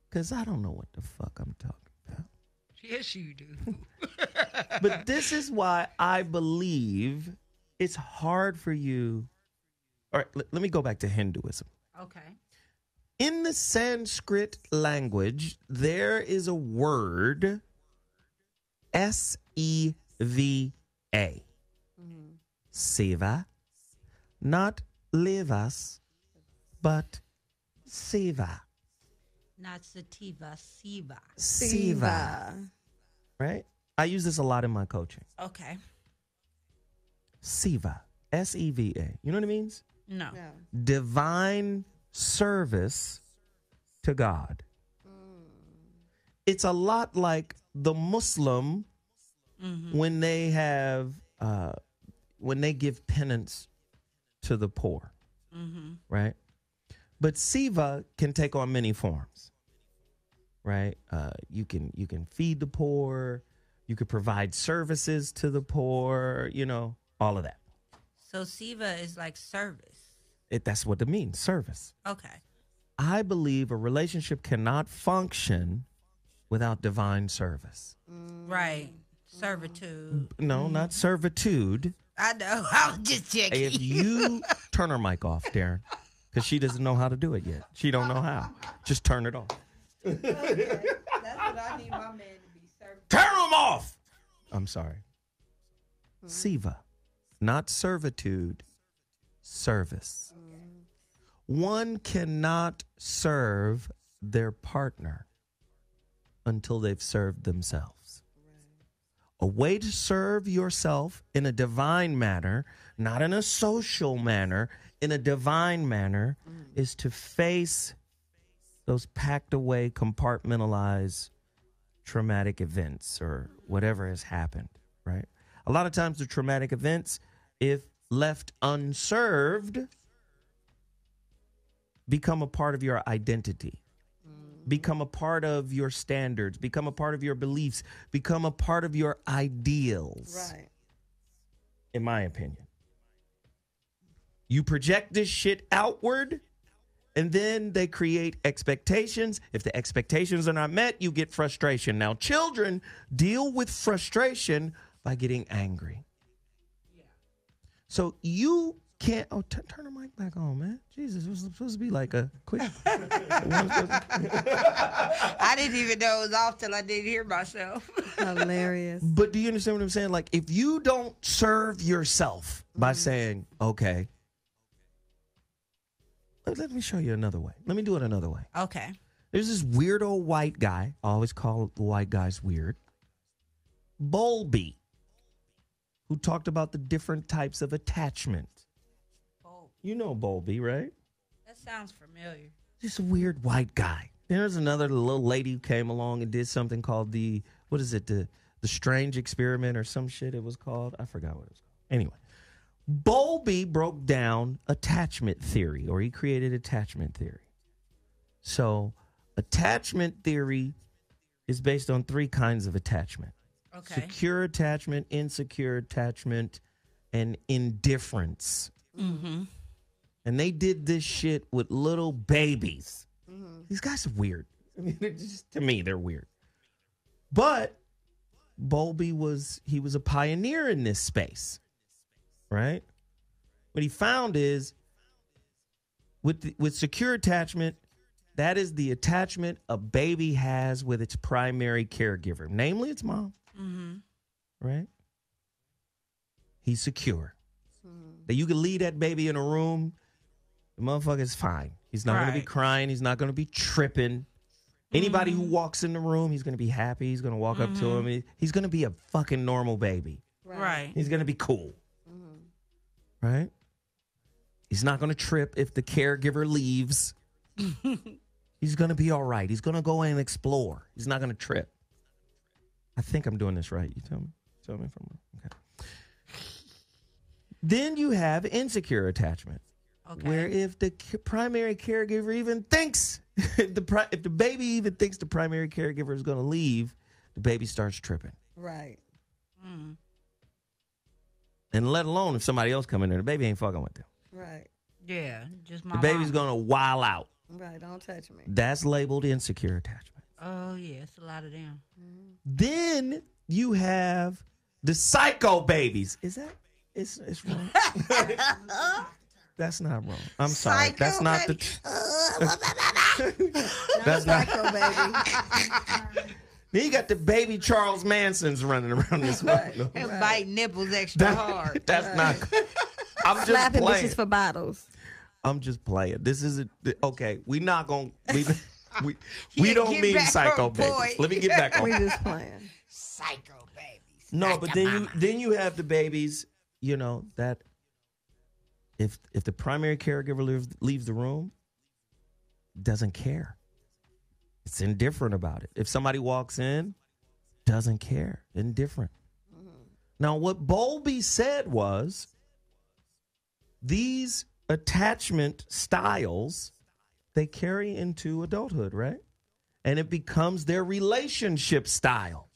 because I don't know what the fuck I'm talking about. Yes, you do. But this is why I believe it's hard for you. All right, let me go back to Hinduism. Okay. In the Sanskrit language, there is a word, S-E-V-A. Seva, not levas, but seva. Not sativa, Siva. Siva. Right? I use this a lot in my coaching. Okay. Siva. S-E-V-A. You know what it means? No. Divine service to God. It's a lot like the Muslim when they have when they give penance to the poor, right? But Siva can take on many forms, right? You can feed the poor, you could provide services to the poor, you know, all of that. So Siva is like service. That's what it means, service. Okay. I believe a relationship cannot function without divine service. Right. Servitude. No, not servitude. I know. I was just checking. If you turn her mic off, Darren, because she doesn't know how to do it yet. She don't know how. Just turn it off. That's what I need my man to be serving. Turn him off. I'm sorry. Siva, not servitude, service. One cannot serve their partner until they've served themselves. A way to serve yourself in a divine manner, not in a social manner, in a divine manner, is to face those packed away, compartmentalized traumatic events or whatever has happened, right? A lot of times the traumatic events, if left unserved, become a part of your identity, become a part of your standards, become a part of your beliefs, become a part of your ideals. Right. In my opinion. You project this shit outward, and then they create expectations. If the expectations are not met, you get frustration. Now, children deal with frustration by getting angry. So you can't. Oh, turn the mic back on, man. Jesus, it was supposed to be like a quick. I didn't even know it was off till I didn't hear myself. Hilarious. But do you understand what I'm saying? Like, if you don't serve yourself by saying, okay, let me show you another way. Let me do it another way. Okay. There's this weird old white guy. I always call the white guys weird. Bowlby, who talked about the different types of attachment. You know Bowlby, right? That sounds familiar. Just a weird white guy. There's another little lady who came along and did something called the strange experiment or some shit it was called. I forgot what it was called. Anyway, Bowlby broke down attachment theory, or he created attachment theory. So attachment theory is based on 3 kinds of attachment. Okay. Secure attachment, insecure attachment, and indifference. Mm-hmm. And they did this shit with little babies. These guys are weird. I mean, to me, they're weird. But Bowlby was a pioneer in this space, right? What he found is with secure attachment, that is the attachment a baby has with its primary caregiver, namely its mom, right? He's secure. That you can leave that baby in a room, the motherfucker's fine. He's not going to be crying. He's not going to be tripping. Anybody who walks in the room, he's going to be happy. He's going to walk up to him. He's going to be a fucking normal baby. Right. He's going to be cool. Right? He's not going to trip if the caregiver leaves. He's going to be all right. He's going to go in and explore. He's not going to trip. I think I'm doing this right. You tell me. Tell me if I'm wrong. Okay. Then you have insecure attachment, where if the primary caregiver even thinks, if the baby even thinks the primary caregiver is going to leave, the baby starts tripping. Right. And let alone if somebody else come in there, the baby ain't fucking with them. Right. Yeah, just my The baby's mama. going to wild out. Right. Don't touch me. That's labeled insecure attachment. Oh, yeah, it's a lot of them. Then you have the psycho babies. Is that? It's wrong. That's not wrong. I'm sorry. Psycho That's not baby. That's not. Psycho baby. Then you got the baby Charles Mansons running around this one. And bite nipples extra hard. That's not. I'm just Slapping playing. bitches for bottles. I'm just playing. This isn't okay. We're not gonna. We don't get mean back psycho on babies. point. Let me get back on. We just playing. Psycho babies. No, but then you have the babies, you know, that if the primary caregiver leaves the room, doesn't care. It's indifferent about it. If somebody walks in, doesn't care. Indifferent. Now, what Bowlby said was these attachment styles, they carry into adulthood, right? And it becomes their relationship style.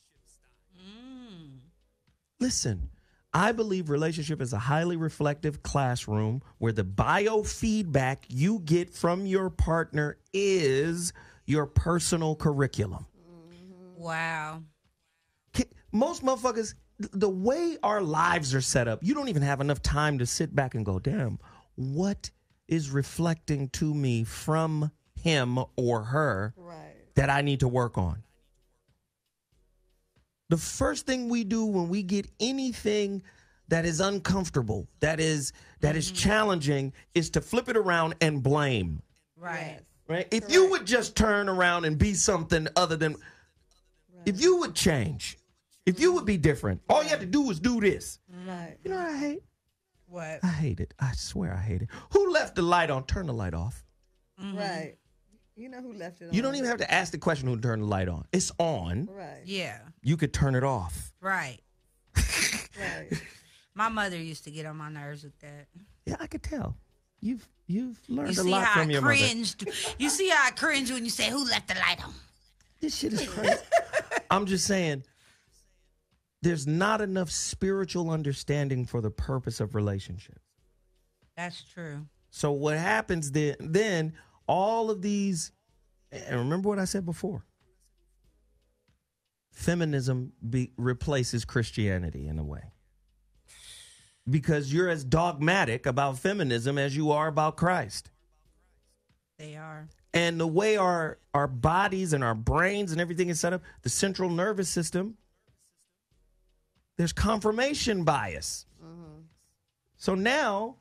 Listen, I believe relationship is a highly reflective classroom where the biofeedback you get from your partner is your personal curriculum. Wow. Most motherfuckers, the way our lives are set up, you don't even have enough time to sit back and go, damn, what is reflecting to me from him or her that I need to work on? The first thing we do when we get anything that is uncomfortable, that is challenging, is to flip it around and blame. Right. Right? If you would just turn around and be something other than, if you would change, if you would be different, all you have to do is do this. Right. You know what I hate? What? I hate it. I swear I hate it. Who left the light on? Turn the light off. Right. You know who left it on. You don't even have to ask the question who turned the light on. It's on. Right. Yeah. You could turn it off. Right. Right. My mother used to get on my nerves with that. Yeah, I could tell. You've learned You a see lot how from I your cringed? You see how I cringe when you say, who left the light on? This shit is crazy. I'm just saying, there's not enough spiritual understanding for the purpose of relationships. That's true. So what happens then all of these, and remember what I said before, feminism replaces Christianity in a way. Because you're as dogmatic about feminism as you are about Christ. They are. And the way our bodies and our brains and everything is set up, the central nervous system, there's confirmation bias. So now,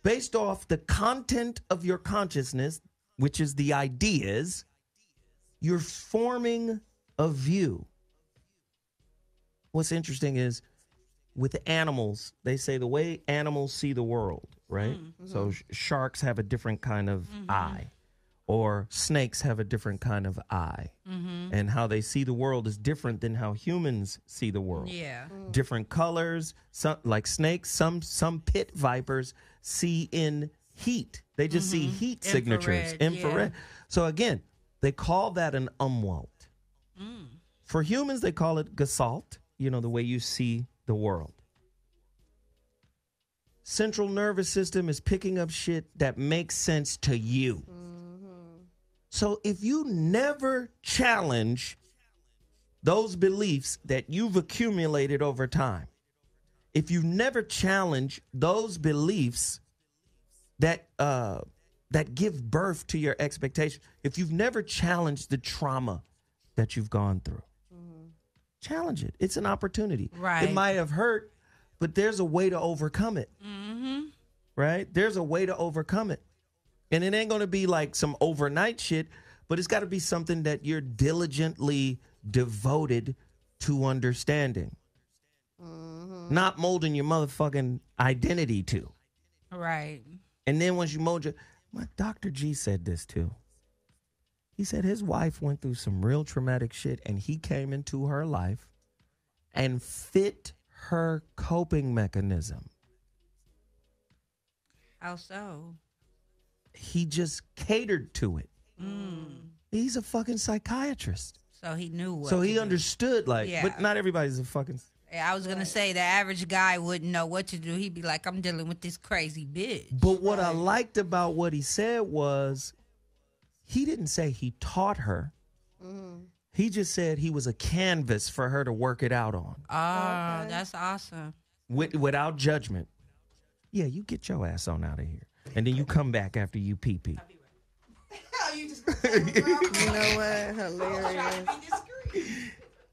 based off the content of your consciousness, which is the ideas, you're forming a view. What's interesting is with animals, they say the way animals see the world, right? So sharks have a different kind of eye, or snakes have a different kind of eye. And how they see the world is different than how humans see the world. Yeah. Different colors, some like snakes, some pit vipers see in heat. They just see heat signatures, infrared. Yeah. So again, they call that an umwelt. For humans, they call it gestalt, you know, the way you see the world. Central nervous system is picking up shit that makes sense to you. So if you never challenge those beliefs that you've accumulated over time, if you never challenge those beliefs that give birth to your expectations, if you've never challenged the trauma that you've gone through, challenge it. It's an opportunity. Right. It might have hurt, but there's a way to overcome it. Right? There's a way to overcome it. And it ain't going to be like some overnight shit, but it's got to be something that you're diligently devoted to understanding. Not molding your motherfucking identity to. Right. And then once you mold your... My Dr. G said this too. He said his wife went through some real traumatic shit and he came into her life and fit her coping mechanism. How so? He just catered to it. He's a fucking psychiatrist. So he knew what So he to do. understood, like, Yeah. but not everybody's a fucking... Yeah, I was going to say the average guy wouldn't know what to do. He'd be like, I'm dealing with this crazy bitch. But what I liked about what he said was he didn't say he taught her. He just said he was a canvas for her to work it out on. Oh, that's awesome. Without judgment. Yeah, you get your ass on out of here. And then you come back after you pee-pee. You know what? Hilarious.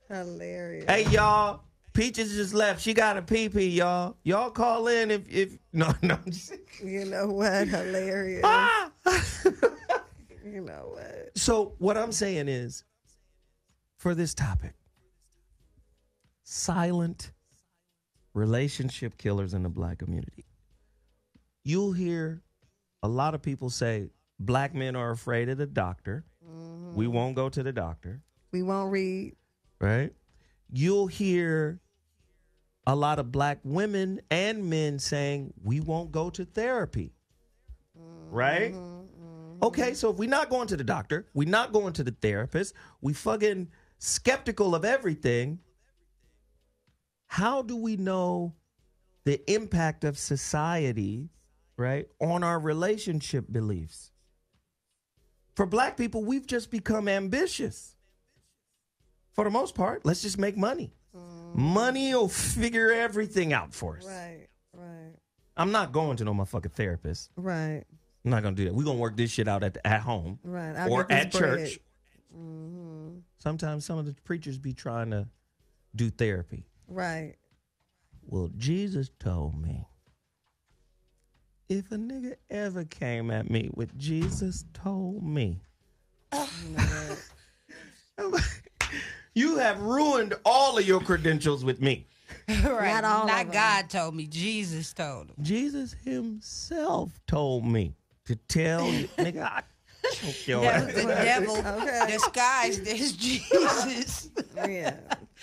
Hilarious. Hey, y'all. Peaches just left. She got a pee-pee, y'all. Y'all call in if... No, I'm just... You know what? Hilarious. You You know what? So what I'm saying is, for this topic, silent relationship killers in the black community. You'll hear a lot of people say black men are afraid of the doctor. Mm-hmm. We won't go to the doctor. We won't read. Right? You'll hear a lot of black women and men saying we won't go to therapy. Mm-hmm. Right? Mm-hmm. Okay, so if we're not going to the doctor, we're not going to the therapist, we fucking skeptical of everything, how do we know the impact of society, right, on our relationship beliefs? For black people, we've just become ambitious. For the most part, let's just make money. Money will figure everything out for us. Right, right. I'm not going to no motherfucking therapist. Right. I'm not going to do that. We're going to work this shit out at home. Right. Or at bread. church. Mm-hmm. Sometimes some of the preachers be trying to do therapy. Right. Well, Jesus told me, if a nigga ever came at me with Jesus told me, you have ruined all of your credentials with me. Right. Not God told me. Jesus told him. Jesus himself told me to tell you, nigga, I choke your That ass. was the devil disguised as Jesus. Yeah.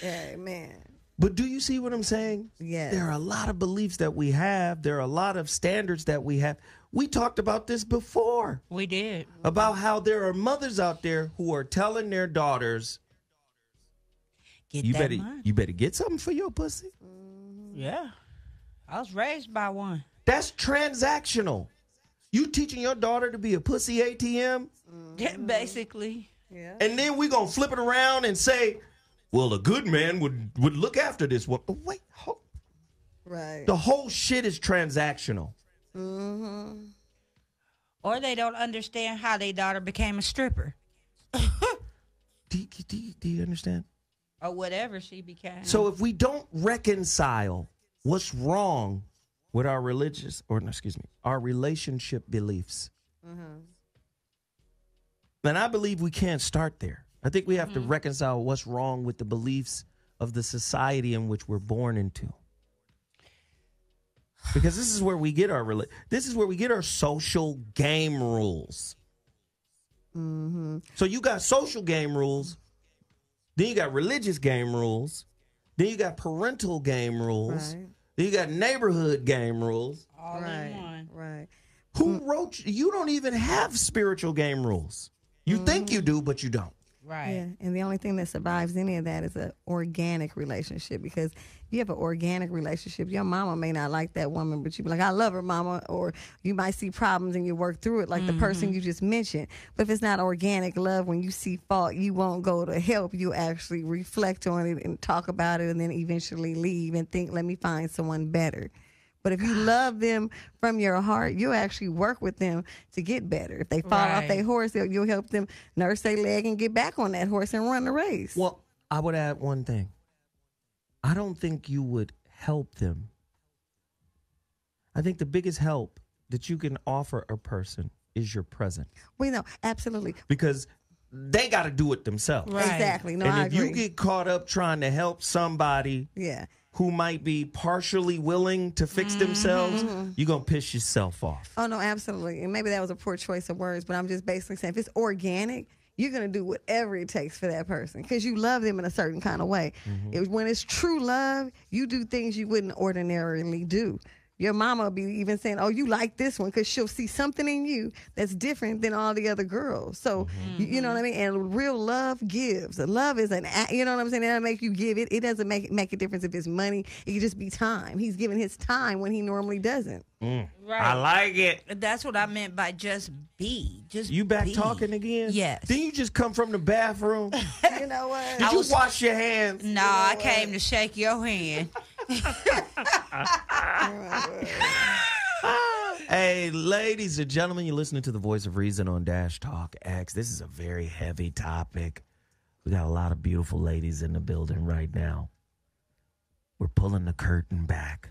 Amen. But do you see what I'm saying? Yes. There are a lot of beliefs that we have. There are a lot of standards that we have. We talked about this before. We did. About how there are mothers out there who are telling their daughters, you better get something for your pussy. Yeah. I was raised by one. That's transactional. You teaching your daughter to be a pussy ATM? Yeah, basically. Yeah. And then we going to flip it around and say, well, a good man would look after this one. But wait, right. The whole shit is transactional. Mm-hmm. Or they don't understand how their daughter became a stripper. Do you understand? Or whatever she became. So if we don't reconcile what's wrong with our our relationship beliefs, then I believe we can't start there. I think we have to reconcile what's wrong with the beliefs of the society in which we're born into. Because this is where we get our social game rules. Mm-hmm. So you got social game rules, then you got religious game rules, then you got parental game rules, then you got neighborhood game rules. All in one. Right. Who wrote you? Don't even have spiritual game rules. You think you do, but you don't. Right. Yeah, and the only thing that survives any of that is an organic relationship, because you have an organic relationship. Your mama may not like that woman, but you be like, I love her, mama. Or you might see problems and you work through it, like the person you just mentioned. But if it's not organic love, when you see fault, you won't go to help. You actually reflect on it and talk about it and then eventually leave and think, let me find someone better. But if you love them from your heart, you'll actually work with them to get better. If they fall off their horse, you'll help them nurse their leg and get back on that horse and run the race. Well, I would add one thing. I don't think you would help them. I think the biggest help that you can offer a person is your presence. We know, absolutely. Because they got to do it themselves. Right. Exactly. No, and I if agree. you get caught up trying to help somebody who might be partially willing to fix themselves, you're going to piss yourself off. Oh, no, absolutely. And maybe that was a poor choice of words, but I'm just basically saying if it's organic, you're going to do whatever it takes for that person because you love them in a certain kind of way. When it's true love, you do things you wouldn't ordinarily do. Your mama will be even saying, oh, you like this one, because she'll see something in you that's different than all the other girls. So, you know what I mean? And real love gives. Love is an act, you know what I'm saying? That'll make you give it. It doesn't make a difference if it's money. It can just be time. He's giving his time when he normally doesn't. Right. I like it. That's what I meant by just be. Just You back be. talking again? Yes. Didn't you just come from the bathroom? You know what? Did you wash your hands? No, I came to shake your hand. Hey, ladies and gentlemen, you're listening to the Voice of Reason on Dash Talk X. This is a very heavy topic. We got a lot of beautiful ladies in the building right now. We're pulling the curtain back.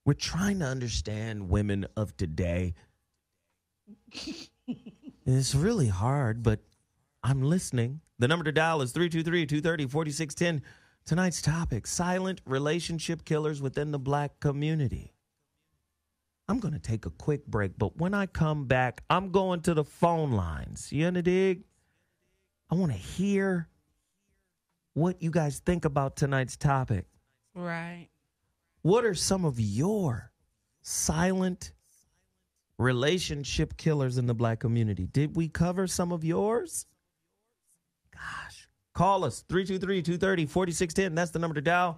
We're trying to understand women of today. It's really hard, but I'm listening. The number to dial is 323-230-4610. Tonight's topic, silent relationship killers within the black community. I'm going to take a quick break, but when I come back, I'm going to the phone lines. You under dig? I want to hear what you guys think about tonight's topic. Right. What are some of your silent relationship killers in the black community? Did we cover some of yours? Gosh. Call us, 323-230-4610. That's the number to dial.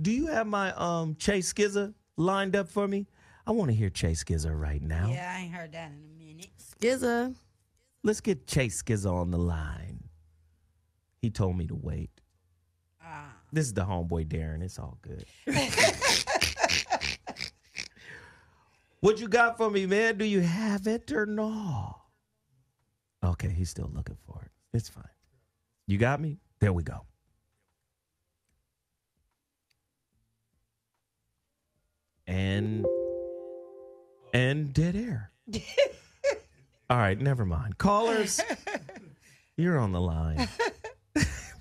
Do you have my Chase Skizza lined up for me? I want to hear Chase Skizza right now. Yeah, I ain't heard that in a minute. Skizza. Let's get Chase Skizza on the line. He told me to wait. This is the homeboy Darren. It's all good. What you got for me, man? Do you have it or no? Okay, he's still looking for it. It's fine. You got me? There we go. And dead air. All right, never mind. Callers, you're on the line.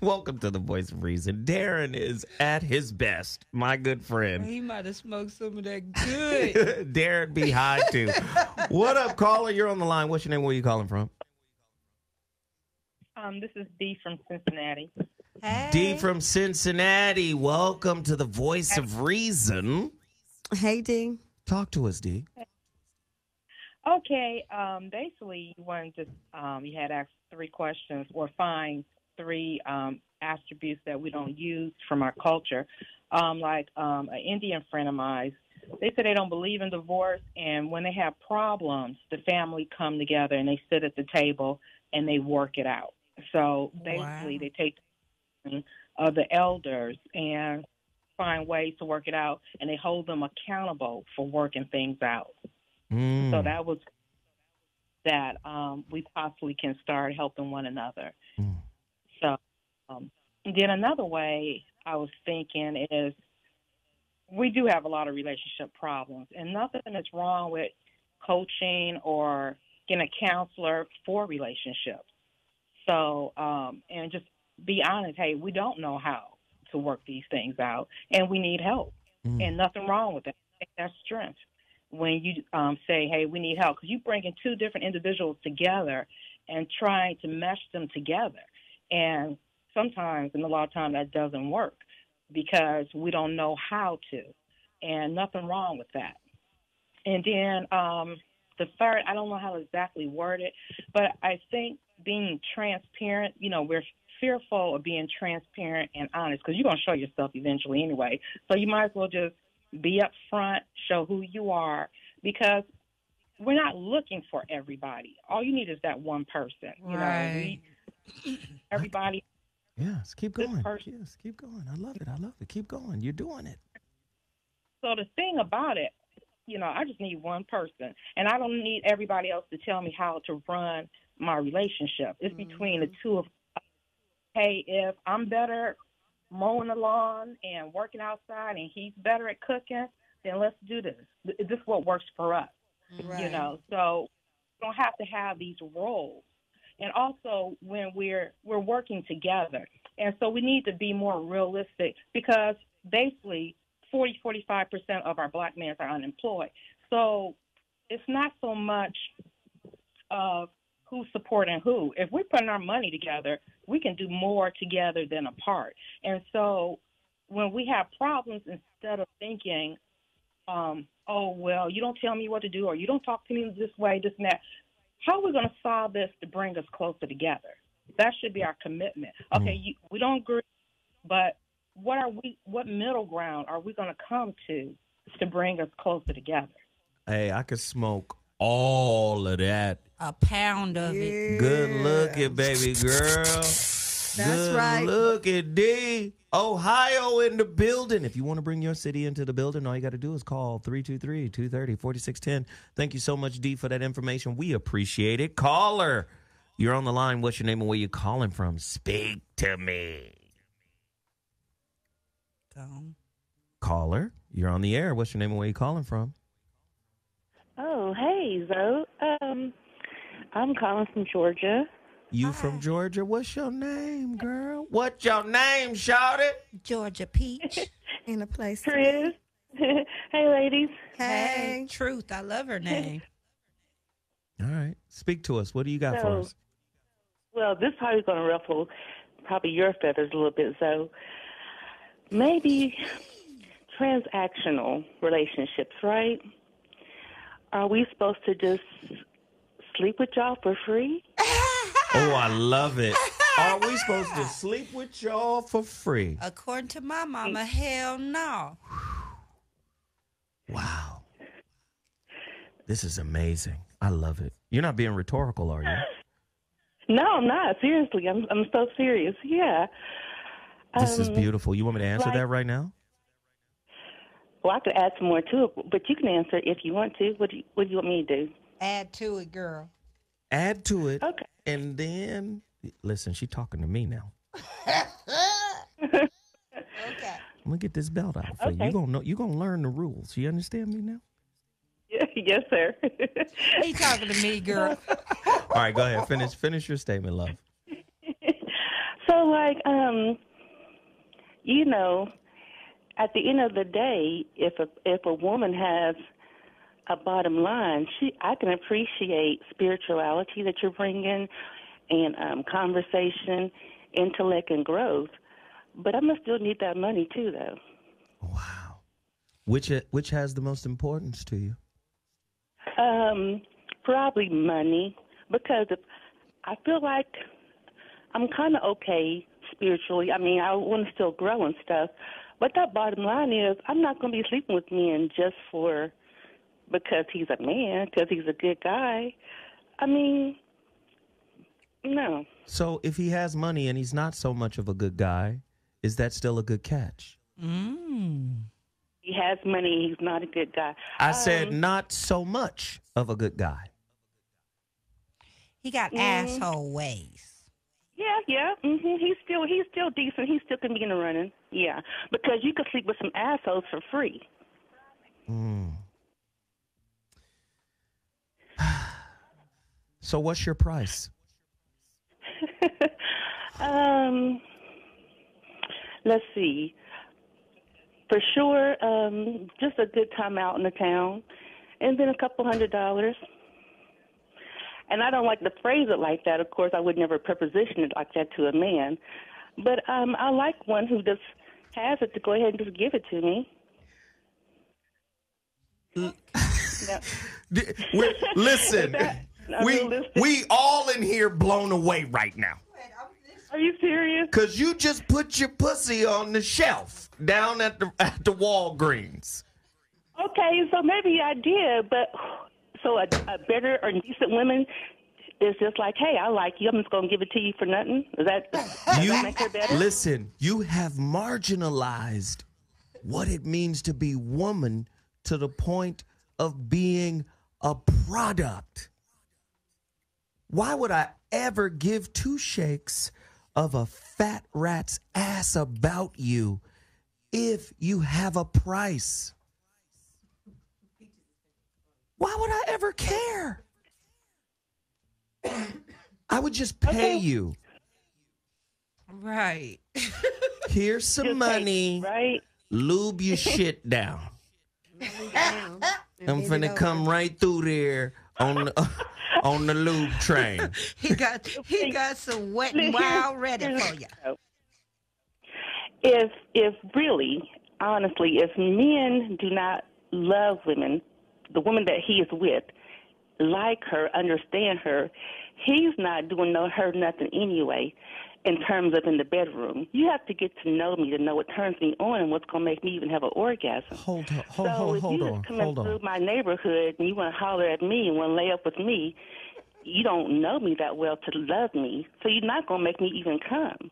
Welcome to the Voice of Reason. Darren is at his best, my good friend. He might have smoked some of that good. Darren be high too. What up, caller? You're on the line. What's your name? Where are you calling from? This is Dee from Cincinnati. Hey. Dee from Cincinnati. Welcome to the Voice of Reason. Hey, Dee. Talk to us, Dee. Okay. Basically, you had asked 3 questions or find 3 attributes that we don't use from our culture. Like an Indian friend of mine, they say they don't believe in divorce, and when they have problems, the family come together and they sit at the table and they work it out. So basically, They take the elders and find ways to work it out, and they hold them accountable for working things out. So that was that we possibly can start helping one another. So then another way I was thinking is we do have a lot of relationship problems, and nothing is wrong with coaching or getting a counselor for relationships. So, and just be honest, hey, we don't know how to work these things out, and we need help. And nothing wrong with that. I think that's strength. When you say, hey, we need help, because you bring in 2 different individuals together and trying to mesh them together. And sometimes, and a lot of times, that doesn't work because we don't know how to, and nothing wrong with that. And then the third, I don't know how to exactly word it, but I think being transparent, we're fearful of being transparent and honest because you're going to show yourself eventually anyway. So you might as well just be up front, show who you are, because we're not looking for everybody. All you need is that one person. Right. Everybody. Yes, keep going. Yes, keep going. I love it. Keep going. You're doing it. So the thing about it, I just need one person, and I don't need everybody else to tell me how to run my relationship. It's between the 2 of us. Hey, if I'm better mowing the lawn and working outside and he's better at cooking, then let's do this. This is what works for us, So we don't have to have these roles. And also when we're working together. And so we need to be more realistic because basically 45% of our black men are unemployed. So it's not so much of who's supporting who. If we're putting our money together, we can do more together than apart. And so when we have problems, instead of thinking, oh, well, you don't tell me what to do or you don't talk to me this way, this and that, how are we going to solve this to bring us closer together? That should be our commitment. Okay, we don't agree, but what middle ground are we going to come to bring us closer together? Hey, I could smoke all of that. A pound of it. Good looking, baby girl. That's right. Good looking, D. Ohio in the building. If you want to bring your city into the building, all you got to do is call 323-230-4610. Thank you so much, D, for that information. We appreciate it. Caller, you're on the line. What's your name and where you calling from? Speak to me. Caller, you're on the air. What's your name and where you calling from? Oh, hey, Zo. I'm calling from Georgia. You from Georgia? What's your name, girl? What's your name, shawty? Georgia Peach. In a place. Chris. Hey, ladies. Hey, Truth. I love her name. All right. Speak to us. What do you got for us? Well, this is probably going to ruffle probably your feathers a little bit. So maybe transactional relationships, right? Are we supposed to just sleep with y'all for free? Oh, I love it. Are we supposed to sleep with y'all for free? According to my mama, hell no. Wow. This is amazing. I love it. You're not being rhetorical, are you? No, I'm not. Seriously, I'm so serious. Yeah. This is beautiful. You want me to answer that right now? Well, I could add some more to it, but you can answer if you want to. What do you want me to do? Add to it, girl. Add to it. Okay. And then, listen, she's talking to me now. Okay. I'm going to get this belt out for you. You're going to learn the rules. You understand me now? Yes, sir. He talking to me, girl. All right, go ahead. Finish your statement, love. So, at the end of the day, if a woman has a bottom line, I can appreciate spirituality that you're bringing and conversation, intellect, and growth. But I'm going to still need that money, too, though. Wow. Which has the most importance to you? Probably money, because I feel like I'm kind of okay spiritually. I mean, I want to still grow and stuff. But that bottom line is I'm not going to be sleeping with men just because he's a man, because he's a good guy. I mean, no. So if he has money and he's not so much of a good guy, is that still a good catch? He has money. He's not a good guy. I said not so much of a good guy. He got asshole ways. Yeah. He's still decent. He still can be in the running. Yeah, because you could sleep with some assholes for free. So what's your price? Let's see. For sure, just a good time out in the town, and then $200. And I don't like to phrase it like that. Of course, I would never preposition it like that to a man. But I like one who just has it to go ahead and just give it to me. Listen, we all in here blown away right now. Are you serious? Because you just put your pussy on the shelf down at the Walgreens. Okay, so maybe I did, but so a better or decent woman is just like, hey, I like you. I'm just going to give it to you for nothing. Does that make her better? Listen, you have marginalized what it means to be woman to the point of being a product. Why would I ever give two shakes of a fat rat's ass about you if you have a price? Why would I ever care? I would just pay you. Right. Here's some money. Right. Lube your shit down. I'm finna come right through there on the lube train. He got some wet and wild ready for you. If really, honestly, if men do not love women, the woman that he is with, like her, understand her, he's not doing her nothing anyway in terms of in the bedroom. You have to get to know me to know what turns me on and what's going to make me even have an orgasm. Hold on. If you just come through my neighborhood and you want to holler at me and want to lay up with me, you don't know me that well to love me, so you're not going to make me even come.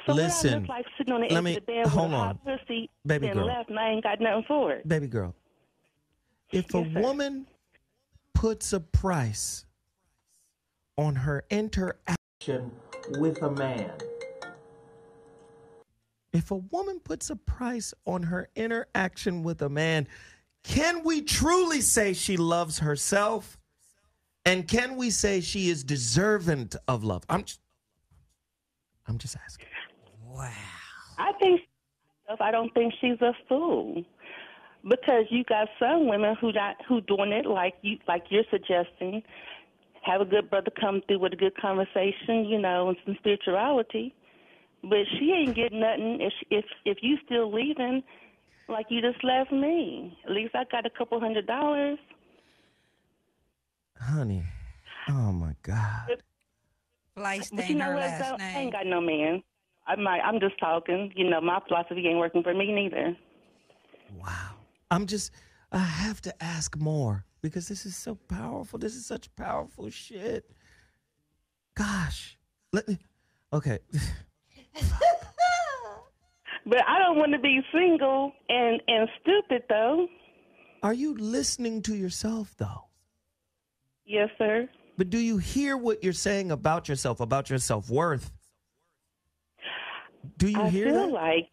So listen, what I look like sitting on the edge of the bed with a hot pussy and left and I ain't got nothing for it. Baby girl, if a woman puts a price on her interaction with a man, if a woman puts a price on her interaction with a man, can we truly say she loves herself And can we say she is deserving of love? I'm just asking. Wow. I don't think she's a fool, because you got some women who doing it like you're suggesting. Have a good brother come through with a good conversation, and some spirituality. But she ain't getting nothing if you still leaving like you just left me. At least I got a couple $100. Honey, oh my God. But you know what, though? I ain't got no man. I'm just talking. My philosophy ain't working for me neither. Wow. I have to ask more because this is so powerful. This is such powerful shit. Gosh. Okay. But I don't want to be single and stupid, though. Are you listening to yourself, though? Yes, sir. But do you hear what you're saying about yourself, about your self-worth? Do you hear that? I feel like,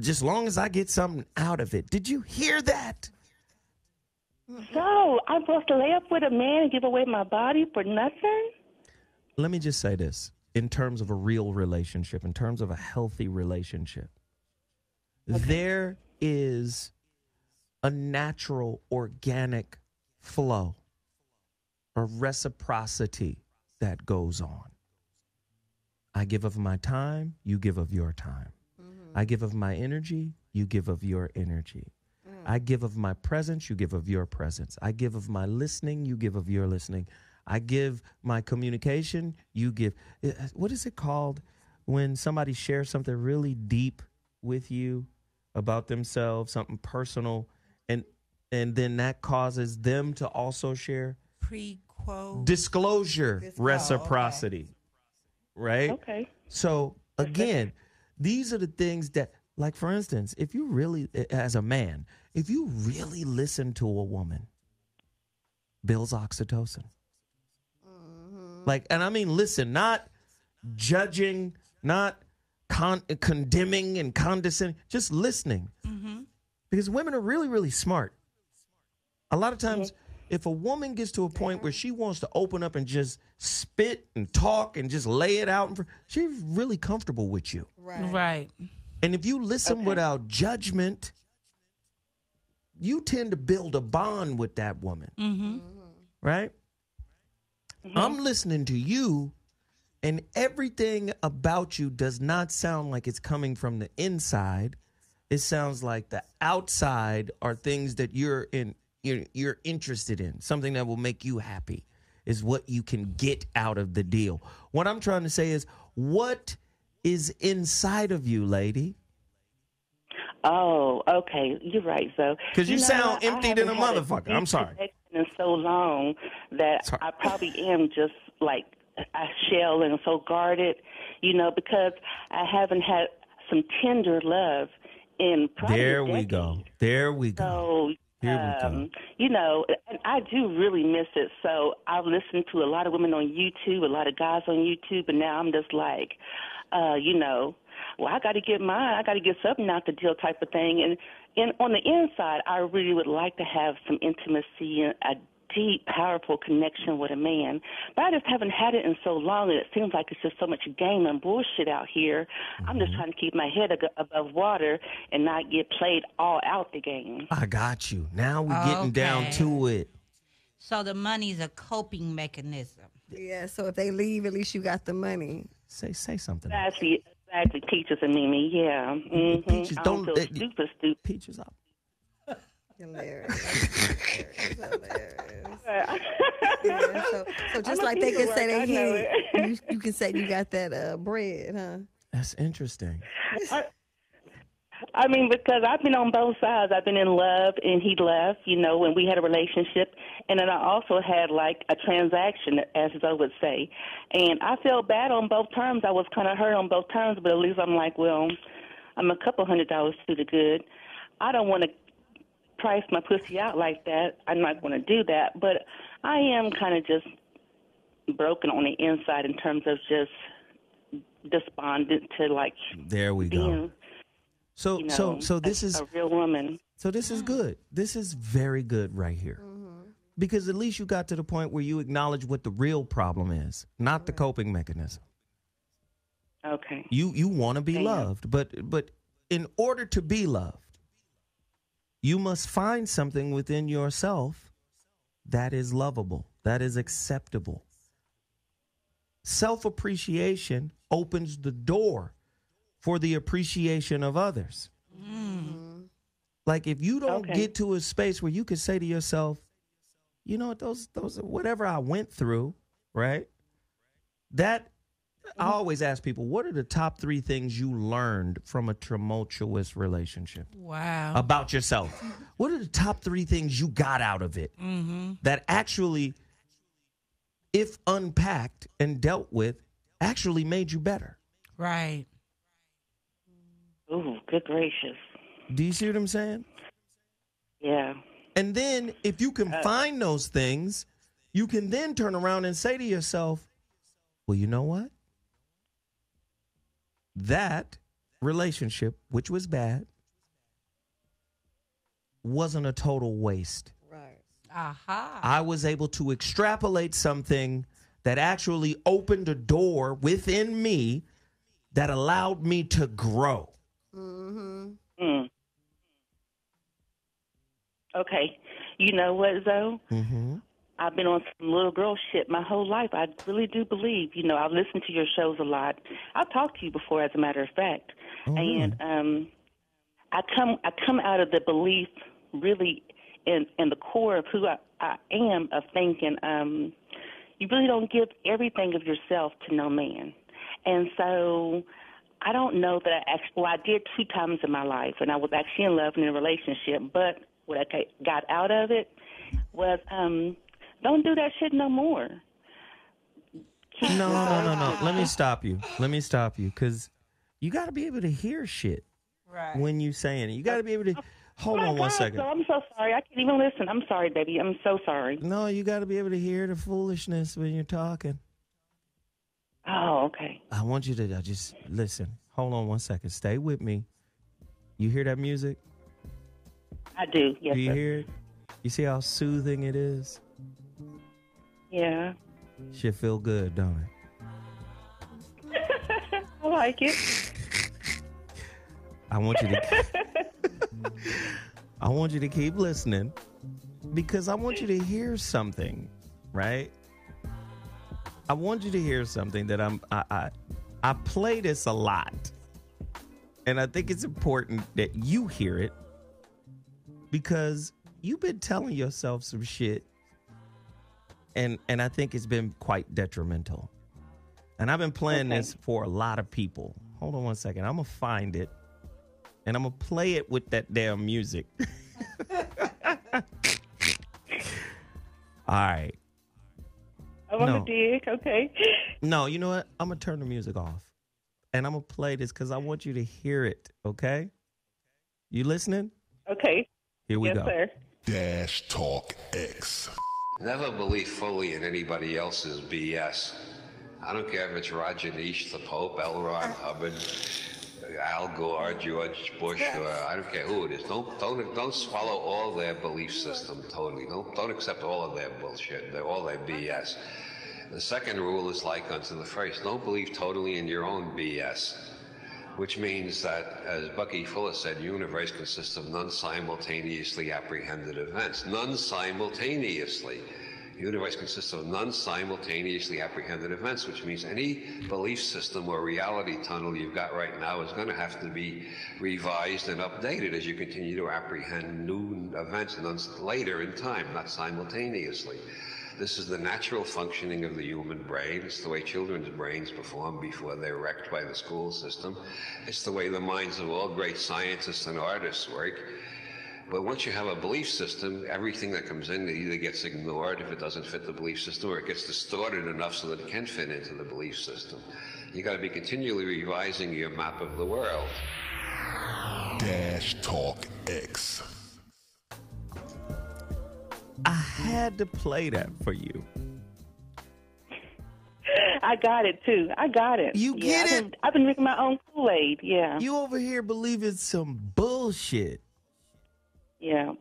just long as I get something out of it. Did you hear that? So, I'm supposed to lay up with a man and give away my body for nothing? Let me just say this. In terms of a real relationship, in terms of a healthy relationship, there is a natural, organic flow, a reciprocity that goes on. I give of my time, you give of your time. I give of my energy, you give of your energy. I give of my presence, you give of your presence. I give of my listening, you give of your listening. I give my communication, you give. What is it called when somebody shares something really deep with you about themselves, something personal, and then that causes them to also share? Prequel. Disclosure, reciprocity. Right? Okay. So, again, these are the things that, like, for instance, if you really, as a man, if you really listen to a woman, builds oxytocin. Like, and I mean, listen, not judging, not condemning and condescending, just listening. Because women are really, really smart. A lot of times, if a woman gets to a point where she wants to open up and just spit and talk and just lay it out, she's really comfortable with you. Right. And if you listen without judgment, you tend to build a bond with that woman. Right? I'm listening to you, and everything about you does not sound like it's coming from the inside. It sounds like the outside are things that you're interested in. Something that will make you happy is what you can get out of the deal. What I'm trying to say is, what is inside of you, lady? Oh, okay. You're right, so. Because you sound empty than a motherfucker. I'm sorry. In so long that I probably am just like a shell and so guarded, because I haven't had some tender love in probably There we go. So, and I do really miss it. So I've listened to a lot of women on YouTube, a lot of guys on YouTube, and now I'm just like, well, I got to get mine. I got to get something out the deal type of thing. And on the inside, I really would like to have some intimacy and a deep, powerful connection with a man. But I just haven't had it in so long, and it seems like it's just so much game and bullshit out here. I'm just trying to keep my head above water and not get played all out the game. I got you. Now we're getting down to it. So the money's a coping mechanism. Yeah, so if they leave, at least you got the money. Say something. Exactly, Peaches and Mimi, yeah. Peaches, don't feel stupid. Peaches up. Hilarious. Yeah, so just like they can say they hit, you can say you got that bread, huh? That's interesting. I mean, because I've been on both sides. I've been in love, and he left, when we had a relationship. And then I also had, like, a transaction, as I would say. And I felt bad on both terms. I was kind of hurt on both terms, but at least I'm like, well, I'm a couple $100 to the good. I don't want to price my pussy out like that. I'm not going to do that. But I am kind of just broken on the inside in terms of just despondent to, like, there we being, go. So this is a real woman. So this is good. This is very good right here. Because at least you got to the point where you acknowledge what the real problem is, not the coping mechanism. Okay. You want to be loved, but in order to be loved, you must find something within yourself that is lovable, that is acceptable. Self-appreciation opens the door for the appreciation of others. Like if you don't get to a space where you can say to yourself, you know what, those whatever I went through, right? That I always ask people, what are the top 3 things you learned from a tumultuous relationship? Wow. About yourself. What are the top 3 things you got out of it that actually, if unpacked and dealt with, actually made you better? Right. Ooh, good gracious. Do you see what I'm saying? Yeah. And then if you can find those things, you can then turn around and say to yourself, well, you know what? That relationship, which was bad, wasn't a total waste. Right. Aha. I was able to extrapolate something that actually opened a door within me that allowed me to grow. Okay. You know what, Zoe? Mm-hmm. I've been on some little girl shit my whole life. I really do believe. You know, I've listened to your shows a lot. I've talked to you before, as a matter of fact. And I come out of the belief, really, in the core of who I am, of thinking you really don't give everything of yourself to no man. And so I don't know that I did 2 times in my life, and I was actually in love and in a relationship. But what I got out of it was don't do that shit no more. No. Let me stop you. Because you got to be able to hear shit when you saying it. You got to be able to. Hold on one second. I'm so sorry. I can't even listen. I'm sorry, baby. I'm so sorry. No, you got to be able to hear the foolishness when you're talking. Oh, okay. I want you to just listen. Hold on one second. Stay with me. You hear that music? I do, yes, Do you sir. hear it? You see how soothing it is? Yeah. Shit feel good, don't it? I like it. I want you to keep listening because I want you to hear something, right? I want you to hear something that I play this a lot. And I think it's important that you hear it because you've been telling yourself some shit and I think it's been quite detrimental. And I've been playing this for a lot of people. Hold on one second. I'm going to find it. And I'm going to play it with that damn music. All right. I'm on the dig. Okay. No, you know what? I'm going to turn the music off. And I'm going to play this because I want you to hear it, okay? You listening? Okay. Here we go. Sir. Dash Talk X. Never believe fully in anybody else's BS. I don't care if it's Roger Nish, the Pope, L. Ron Hubbard, Al Gore, George Bush, or I don't care who it is. Don't swallow all their belief system totally. Don't accept all of their bullshit, all their BS. The second rule is like unto the first. Don't believe totally in your own BS, which means that, as Bucky Fuller said, the universe consists of non-simultaneously apprehended events. Non-simultaneously. The universe consists of non-simultaneously apprehended events, which means any belief system or reality tunnel you've got right now is going to have to be revised and updated as you continue to apprehend new events later in time, not simultaneously. This is the natural functioning of the human brain. It's the way children's brains perform before they're wrecked by the school system. It's the way the minds of all great scientists and artists work. But once you have a belief system, everything that comes in either gets ignored if it doesn't fit the belief system, or it gets distorted enough so that it can fit into the belief system. You got to be continually revising your map of the world. Dash Talk X. I had to play that for you. I got it, too. I got it. You get it? I've been drinking my own Kool-Aid, yeah. You over here believing some bullshit. Yeah.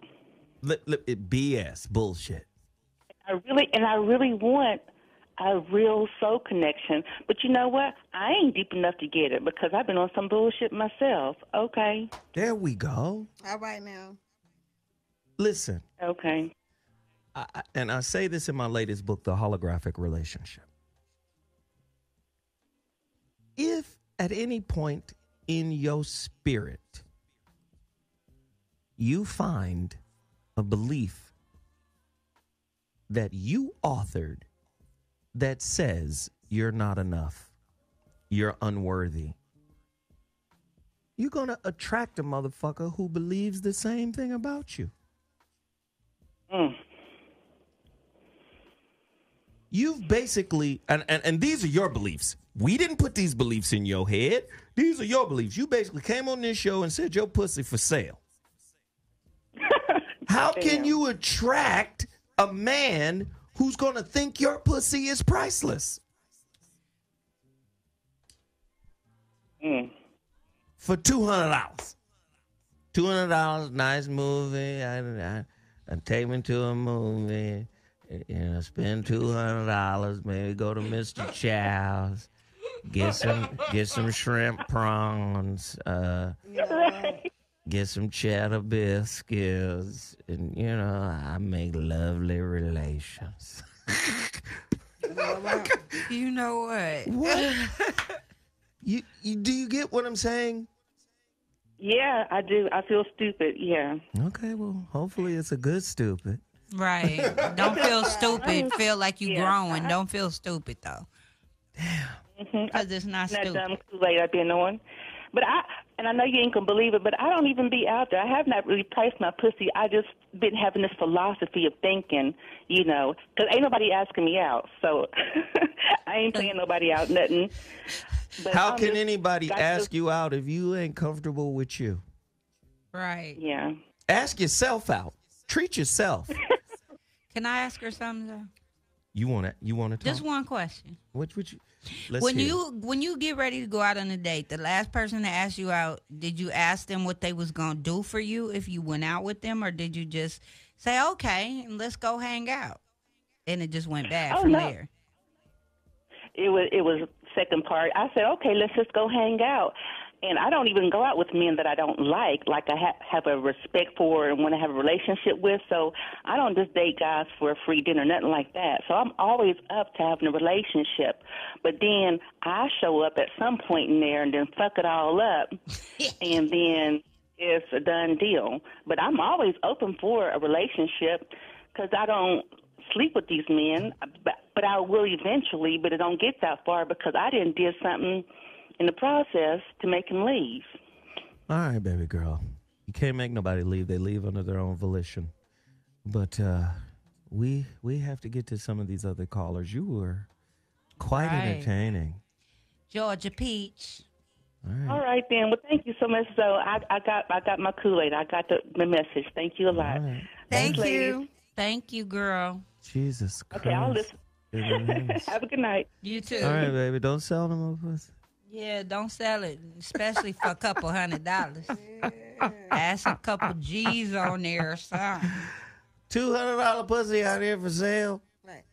BS, bullshit. I really want a real soul connection. But you know what? I ain't deep enough to get it because I've been on some bullshit myself. Okay. There we go. All right now. Listen. Okay. And I say this in my latest book, The Holographic Relationship. If at any point in your spirit you find a belief that you authored that says you're not enough, you're unworthy, you're going to attract a motherfucker who believes the same thing about you. You've basically, and these are your beliefs. We didn't put these beliefs in your head. These are your beliefs. You basically came on this show and said your pussy for sale. How can you attract a man who's going to think your pussy is priceless? For $200. $200, nice movie. I take me to a movie. Spend $200. Maybe go to Mr. Chow's. Get some shrimp prawns. Get some cheddar biscuits, and I make lovely relations. You know what? What? Do you get what I'm saying? Yeah, I do. I feel stupid. Yeah. Okay, well, hopefully it's a good stupid. Right. Don't feel stupid. Feel like you growing. Don't feel stupid though. Damn. Because it's not stupid. That dumb Kool-Aid I've been on. But I know you ain't gonna believe it, but I don't even be out there. I have not really priced my pussy. I just been having this philosophy of thinking, because ain't nobody asking me out, so I ain't paying nobody out nothing. But how can anybody ask you out if you ain't comfortable with you? Right. Yeah. Ask yourself out. Treat yourself. Can I ask her something though? You want to talk? Just one question. Which would you? When you get ready to go out on a date, the last person to ask you out, did you ask them what they was gonna do for you if you went out with them, or did you just say okay, let's go hang out, and it just went bad from there? It was second part. I said okay, let's just go hang out. And I don't even go out with men that I don't like I have a respect for and want to have a relationship with. So I don't just date guys for a free dinner, nothing like that. So I'm always up to having a relationship. But then I show up at some point in there and then fuck it all up. And then it's a done deal. But I'm always open for a relationship because I don't sleep with these men. But I will eventually, but it don't get that far because I didn't do something in the process to make him leave. All right, baby girl. You can't make nobody leave. They leave under their own volition. But we have to get to some of these other callers. You were quite entertaining. Georgia Peach. All right, then. Well, thank you so much. So I got my Kool-Aid. I got the message. Thank you a lot. Right. Thank you. Thank you, girl. Jesus Christ. Okay, I'll listen. Have a good night. You too. All right, baby. Don't sell them more pussy. Yeah, don't sell it, especially for a couple $100. Ask a couple G's on there or something. $200 pussy out here for sale. Right.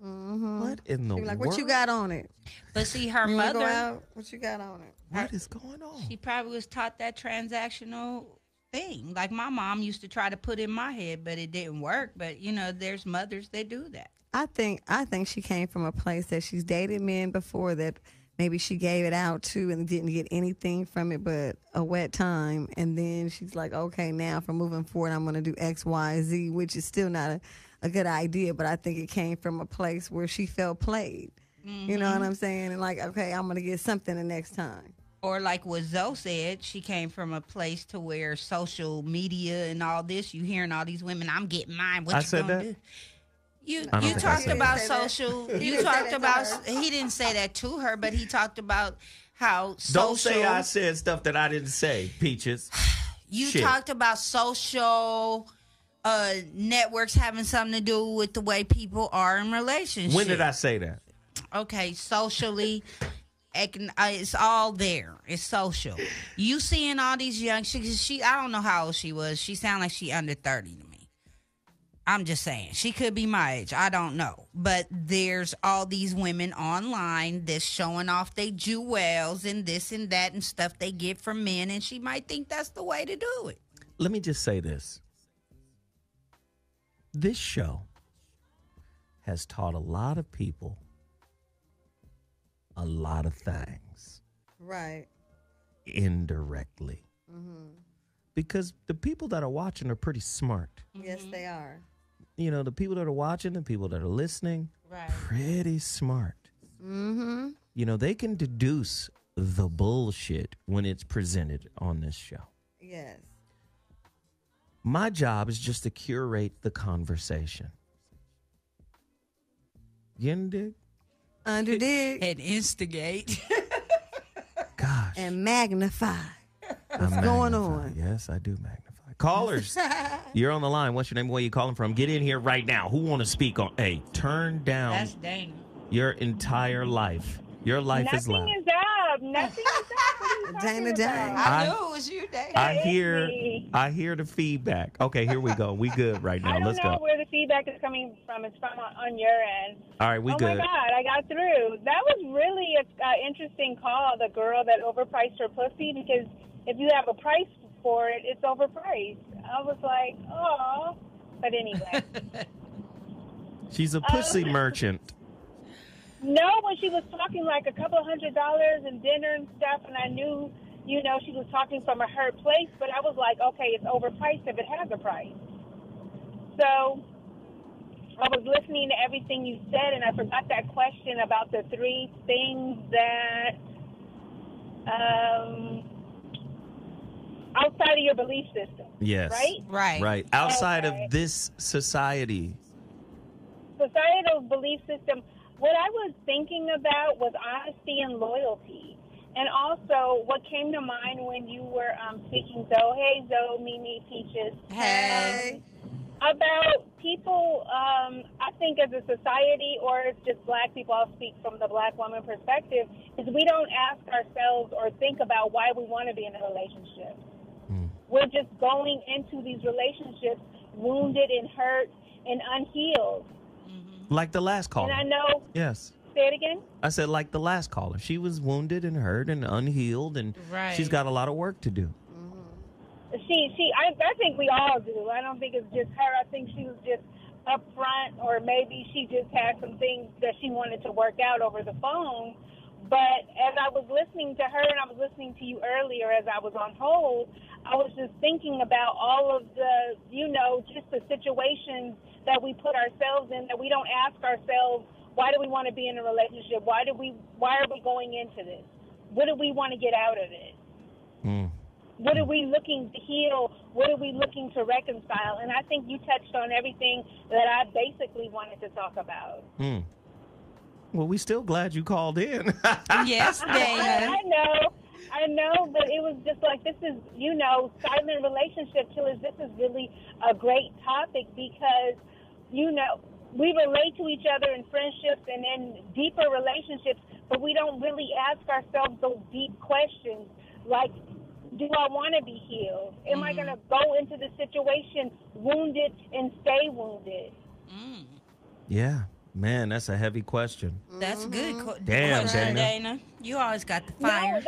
Mm-hmm. What in the world? What you got on it? But see, her You wanna mother. go out? What you got on it? What is going on? She probably was taught that transactional thing. Like my mom used to try to put in my head, but it didn't work. But there's mothers that do that. I think she came from a place that she's dated men before that maybe she gave it out to and didn't get anything from it but a wet time. And then she's like, okay, now from moving forward, I'm going to do X, Y, Z, which is still not a good idea. But I think it came from a place where she felt played. Mm-hmm. You know what I'm saying? And like, okay, I'm going to get something the next time. Or like what Zoe said, she came from a place to where social media and all this, you hearing all these women, I'm getting mine. What you going to do? You talked about social. You talked about. He didn't say that to her, but he talked about how social. Don't say I said stuff that I didn't say, Peaches. You talked about social networks having something to do with the way people are in relationships. When did I say that? Okay, socially. It's all there. It's social. You seeing all these young. She I don't know how old she was. She sounded like she under 30 to me. I'm just saying. She could be my age. I don't know. But there's all these women online that's showing off their jewels and this and that and stuff they get from men, and she might think that's the way to do it. Let me just say this. This show has taught a lot of people a lot of things. Right. Indirectly. Mm-hmm. Because the people that are watching are pretty smart. Yes, they are. You know, the people that are watching, the people that are listening, pretty smart. Mm-hmm. You know, they can deduce the bullshit when it's presented on this show. Yes. My job is just to curate the conversation. You dig? Underdig. And instigate. Gosh. And magnify. What's going on? Yes, I do magnify. Callers, you're on the line. What's your name? Where you calling from? Get in here right now. Who want to speak on? Hey, turn down That's Dana. your entire life. Your life is loud. Nothing is up. Nothing is up. What are you talking about? I knew it was you, Dana. I hear the feedback. Okay, here we go. We good right now. I don't Let's know go. where the feedback is coming from. It's from on your end. All right, we oh good. my God, I got through. That was really an interesting call, the girl that overpriced her pussy, because if you have a price for it, it's overpriced. I was like, oh. But anyway. She's a pussy merchant. No, when she was talking like a couple $100 and dinner and stuff, and I knew, you know, she was talking from a hurt place, but I was like, okay, it's overpriced if it has a price. So I was listening to everything you said, and I forgot that question about the 3 things that outside of your belief system. Yes. Right? Right. Outside Okay. of this society. Societal belief system. What I was thinking about was honesty and loyalty. And also, what came to mind when you were speaking, Zoe, hey, Zoe, Mimi, Peaches. Hey. About people, I think as a society, or it's just black people, I'll speak from the black woman perspective, is we don't ask ourselves or think about why we want to be in a relationship. We're just going into these relationships wounded and hurt and unhealed. Like the last caller. And I know. Yes. Say it again. I said like the last caller. She was wounded and hurt and unhealed, and she's got a lot of work to do. I think we all do. I don't think it's just her. I think she was just upfront, or maybe she just had some things that she wanted to work out over the phone. But as I was listening to her, and I was listening to you earlier as I was on hold, I was just thinking about all of the, you know, just the situations that we put ourselves in, that we don't ask ourselves, why do we want to be in a relationship? Why are we going into this? What do we want to get out of it? What are we looking to heal? What are we looking to reconcile? And I think you touched on everything that I basically wanted to talk about. Well, we still glad you called in. Yes, Dana. I know, but it was just like, this is, you know, silent relationship killers. This is really a great topic because, you know, we relate to each other in friendships and in deeper relationships, but we don't really ask ourselves those deep questions like, do I want to be healed? Am I going to go into the situation wounded and stay wounded? Yeah. Man, that's a heavy question. That's good. Damn, question, Dana. You always got the fire. No,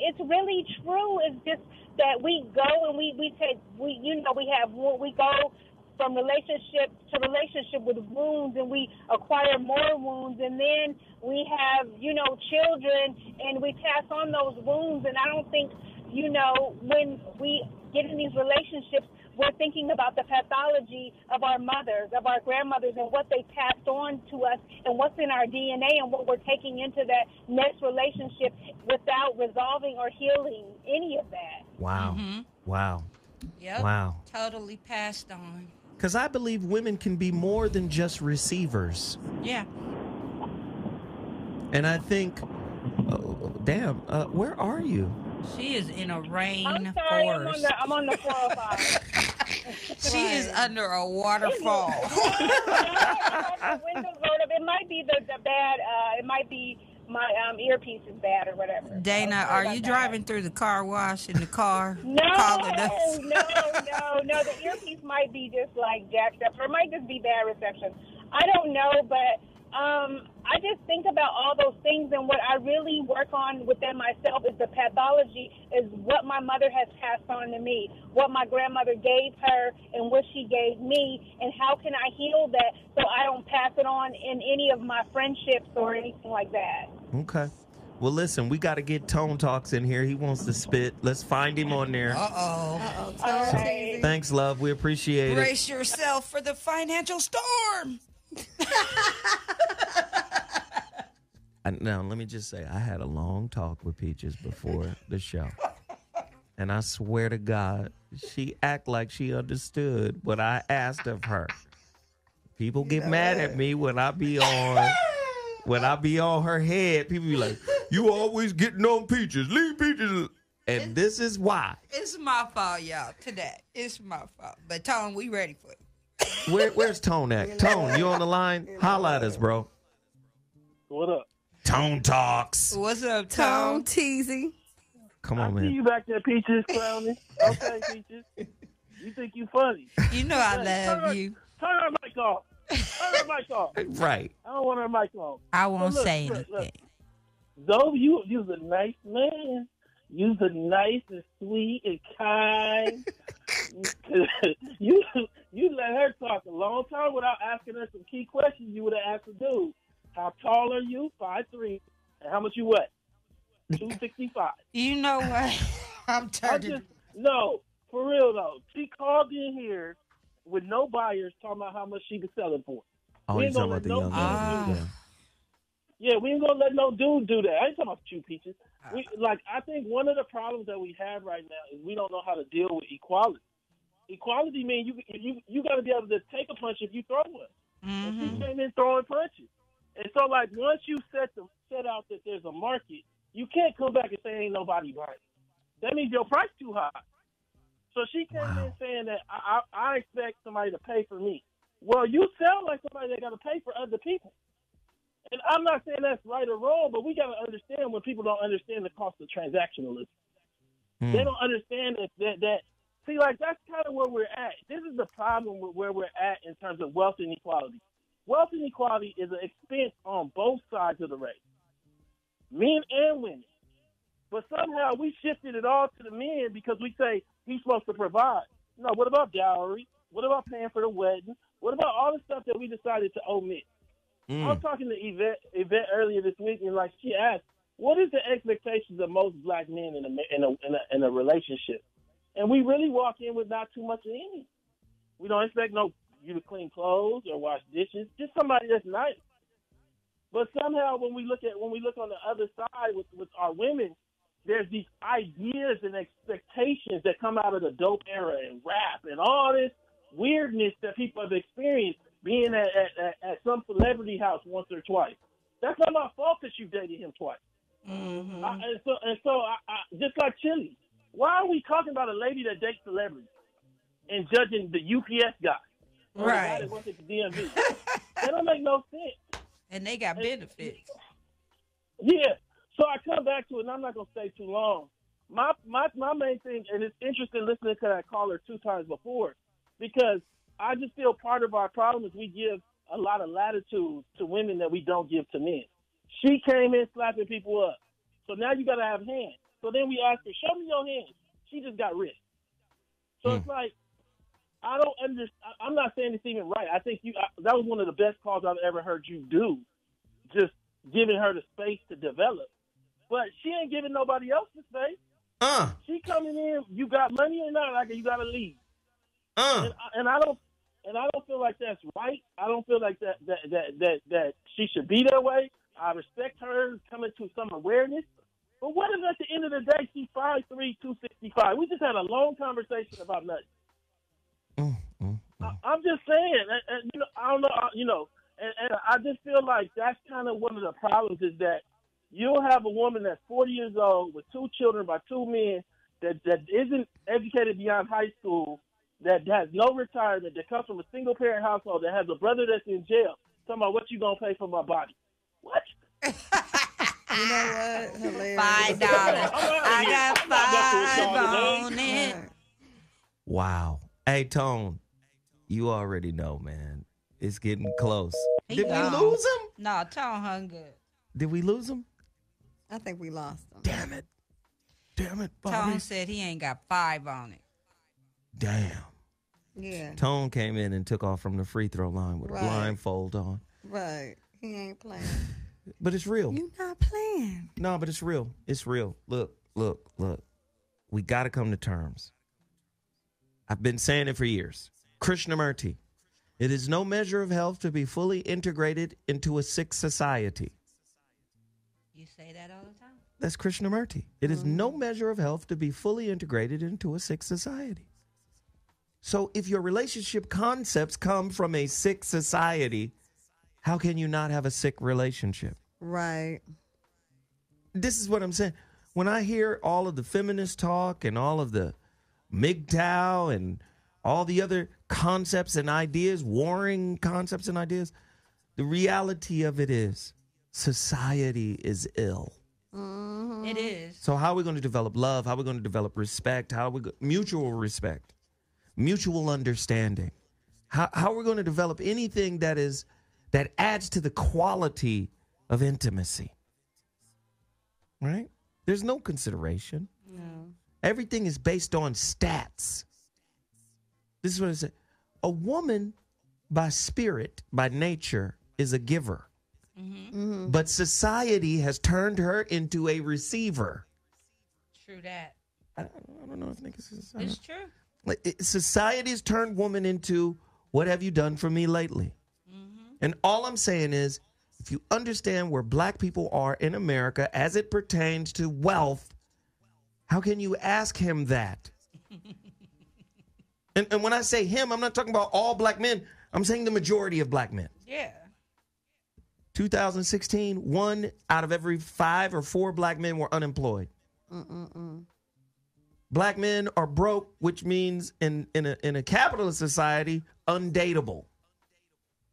it's really true. It's just that we go and we go from relationship to relationship with wounds, and we acquire more wounds, and then we have, you know, children, and we pass on those wounds. And I don't think, you know, when we get in these relationships, we're thinking about the pathology of our mothers, of our grandmothers, and what they passed on to us, and what's in our DNA, and what we're taking into that next relationship without resolving or healing any of that. Wow. Wow. Yep. Wow. Totally passed on. Because I believe women can be more than just receivers. Yeah. And I think, where are you? She is in a rain sorry, forest. I'm on the 405. She is under a waterfall. The windows rolled up. It might be the bad. It might be my earpiece is bad or whatever. Dana, are you driving through the car wash in the car? No, calling us? no. The earpiece might be just like jacked up, or it might just be bad reception. I don't know, but I just think about all those things, and what I really work on within myself is the pathology, is what my mother has passed on to me, what my grandmother gave her and what she gave me, and how can I heal that so I don't pass it on in any of my friendships or anything like that. Okay. Well, listen, we got to get Tone Talks in here. He wants to spit. Let's find him on there. Uh-oh. All right. Thanks, love. We appreciate it. Brace yourself for the financial storm. Now, let me just say, I had a long talk with Peaches before the show. And I swear to God, she act like she understood what I asked of her. People get mad at me when I be on her head. People be like, you always getting on Peaches. Leave Peaches. And this is why. It's my fault, y'all, today. It's my fault. But, Tone, we ready for it. Where's Tone at? Tone, you on the line? Holla at us, bro. What up? Tone Talks. What's up, Tone Teasy. Come on, I see man. you back there, Peaches, clowning. Okay, Peaches. You think you funny. You know I love you. Turn her mic off. Turn her mic off. Right. I don't want her mic off. I won't say look. anything. Though you's a nice man. You's a nice and sweet and kind. you let her talk a long time without asking her some key questions you would have asked the dude. How tall are you? 5'3". And how much you weigh? 265. You know what? I'm turning. No, for real though. She called in here with no buyers talking about how much she could sell it for. Oh, you talking about the young lady. Yeah, we ain't gonna let no dude do that. I ain't talking about you, Peaches. I think one of the problems that we have right now is we don't know how to deal with equality. Equality means you got to be able to take a punch if you throw one. And she came in throwing punches. And so, like, once you set out that there's a market, you can't come back and say ain't nobody buying. That means your price too high. So she came in saying that I expect somebody to pay for me. Well, you sound like somebody that got to pay for other people. And I'm not saying that's right or wrong, but we got to understand when people don't understand the cost of transactionalism. They don't understand that. See, like, that's kind of where we're at. This is the problem with where we're at in terms of wealth inequality. Wealth inequality is an expense on both sides of the race, men and women. But somehow we shifted it all to the men because we say he's supposed to provide. No, what about dowry? What about paying for the wedding? What about all the stuff that we decided to omit? I was talking to Yvette earlier this week, and like she asked, what is the expectations of most black men in a relationship? And we really walk in with not too much of any. We don't expect you to clean clothes or wash dishes, just somebody that's nice. But somehow when we look on the other side with our women, there's these ideas and expectations that come out of the dope era and rap and all this weirdness that people have experienced being at some celebrity house once or twice. That's not my fault that you dated him twice. And so just like Chili, why are we talking about a lady that dates celebrities and judging the UPS guy? Right. That works at the DMV. That don't make no sense. And they got benefits. Yeah. So I come back to it, and I'm not going to stay too long. My main thing, and it's interesting listening to that caller 2 times before, because I just feel part of our problem is we give a lot of latitude to women that we don't give to men. She came in slapping people up. So now you got to have hands. So then we ask her, show me your hands. She just got wrist. So it's like, I don't understand. I'm not saying it's even right. I think that was one of the best calls I've ever heard you do, just giving her the space to develop. But she ain't giving nobody else the space. She coming in, you got money or not, like you got to leave. And I don't feel like that's right. I don't feel like that she should be that way. I respect her coming to some awareness. But what if at the end of the day she's 5'3", 265? We just had a long conversation about nothing. I'm just saying, I don't know, and I just feel like that's kind of one of the problems is that you'll have a woman that's 40 years old with 2 children by 2 men that isn't educated beyond high school, that has no retirement, that comes from a single-parent household, that has a brother that's in jail, talking about what you going to pay for my body. What? You know what? Hilarious. $5. I got $5 on it. Wow. Hey, Tone, you already know, man. It's getting close. Did we lose him? No, Tone hung good. Did we lose him? I think we lost him. Damn it. Damn it, Bobby. Tone said he ain't got 5 on it. Damn. Yeah. Tone came in and took off from the free throw line with Right. a blindfold on. Right. He ain't playing. But it's real. You not playing. No, but it's real. It's real. Look. We got to come to terms. I've been saying it for years. Krishnamurti. It is no measure of health to be fully integrated into a sick society. You say that all the time? That's Krishnamurti. It is no measure of health to be fully integrated into a sick society. So if your relationship concepts come from a sick society, how can you not have a sick relationship? Right. This is what I'm saying. When I hear all of the feminist talk and all of the MGTOW and all the other concepts and ideas, warring concepts and ideas, the reality of it is society is ill. It is. So how are we going to develop love? How are we going to develop respect? Mutual respect, mutual understanding? How are we going to develop anything that adds to the quality of intimacy? Right? There's no consideration. No. Everything is based on stats. This is what I said. A woman, by spirit, by nature, is a giver. Mm-hmm. But society has turned her into a receiver. True that. I don't know if niggas is. It's true. Society has turned woman into, what have you done for me lately? And all I'm saying is, if you understand where black people are in America as it pertains to wealth, how can you ask him that? And when I say him, I'm not talking about all black men. I'm saying the majority of black men. Yeah. 2016, 1 out of every 5 or 4 black men were unemployed. Black men are broke, which means in a capitalist society, undateable.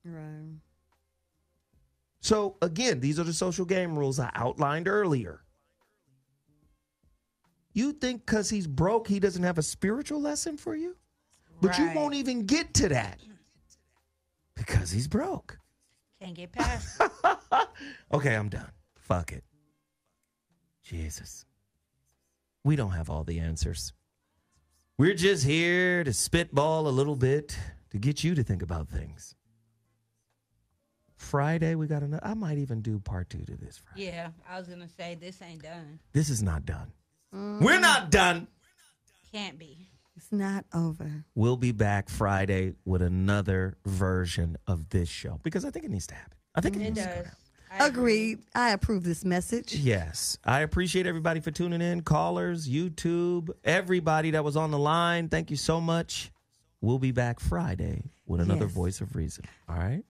Right. So again, these are the social game rules I outlined earlier. You think because he's broke, he doesn't have a spiritual lesson for you? But you won't even get to that because he's broke. Can't get past Okay, I'm done. Fuck it. Jesus. We don't have all the answers. We're just here to spitball a little bit to get you to think about things. Friday, we got another. I might even do part 2 to this Friday. Yeah, I was going to say this ain't done. This is not done. We're not done. Can't be. It's not over. We'll be back Friday with another version of this show because I think it needs to happen. I think it needs to happen. Agreed. I approve this message. Yes. I appreciate everybody for tuning in. Callers, YouTube, everybody that was on the line. Thank you so much. We'll be back Friday with another Voice of Reason. All right?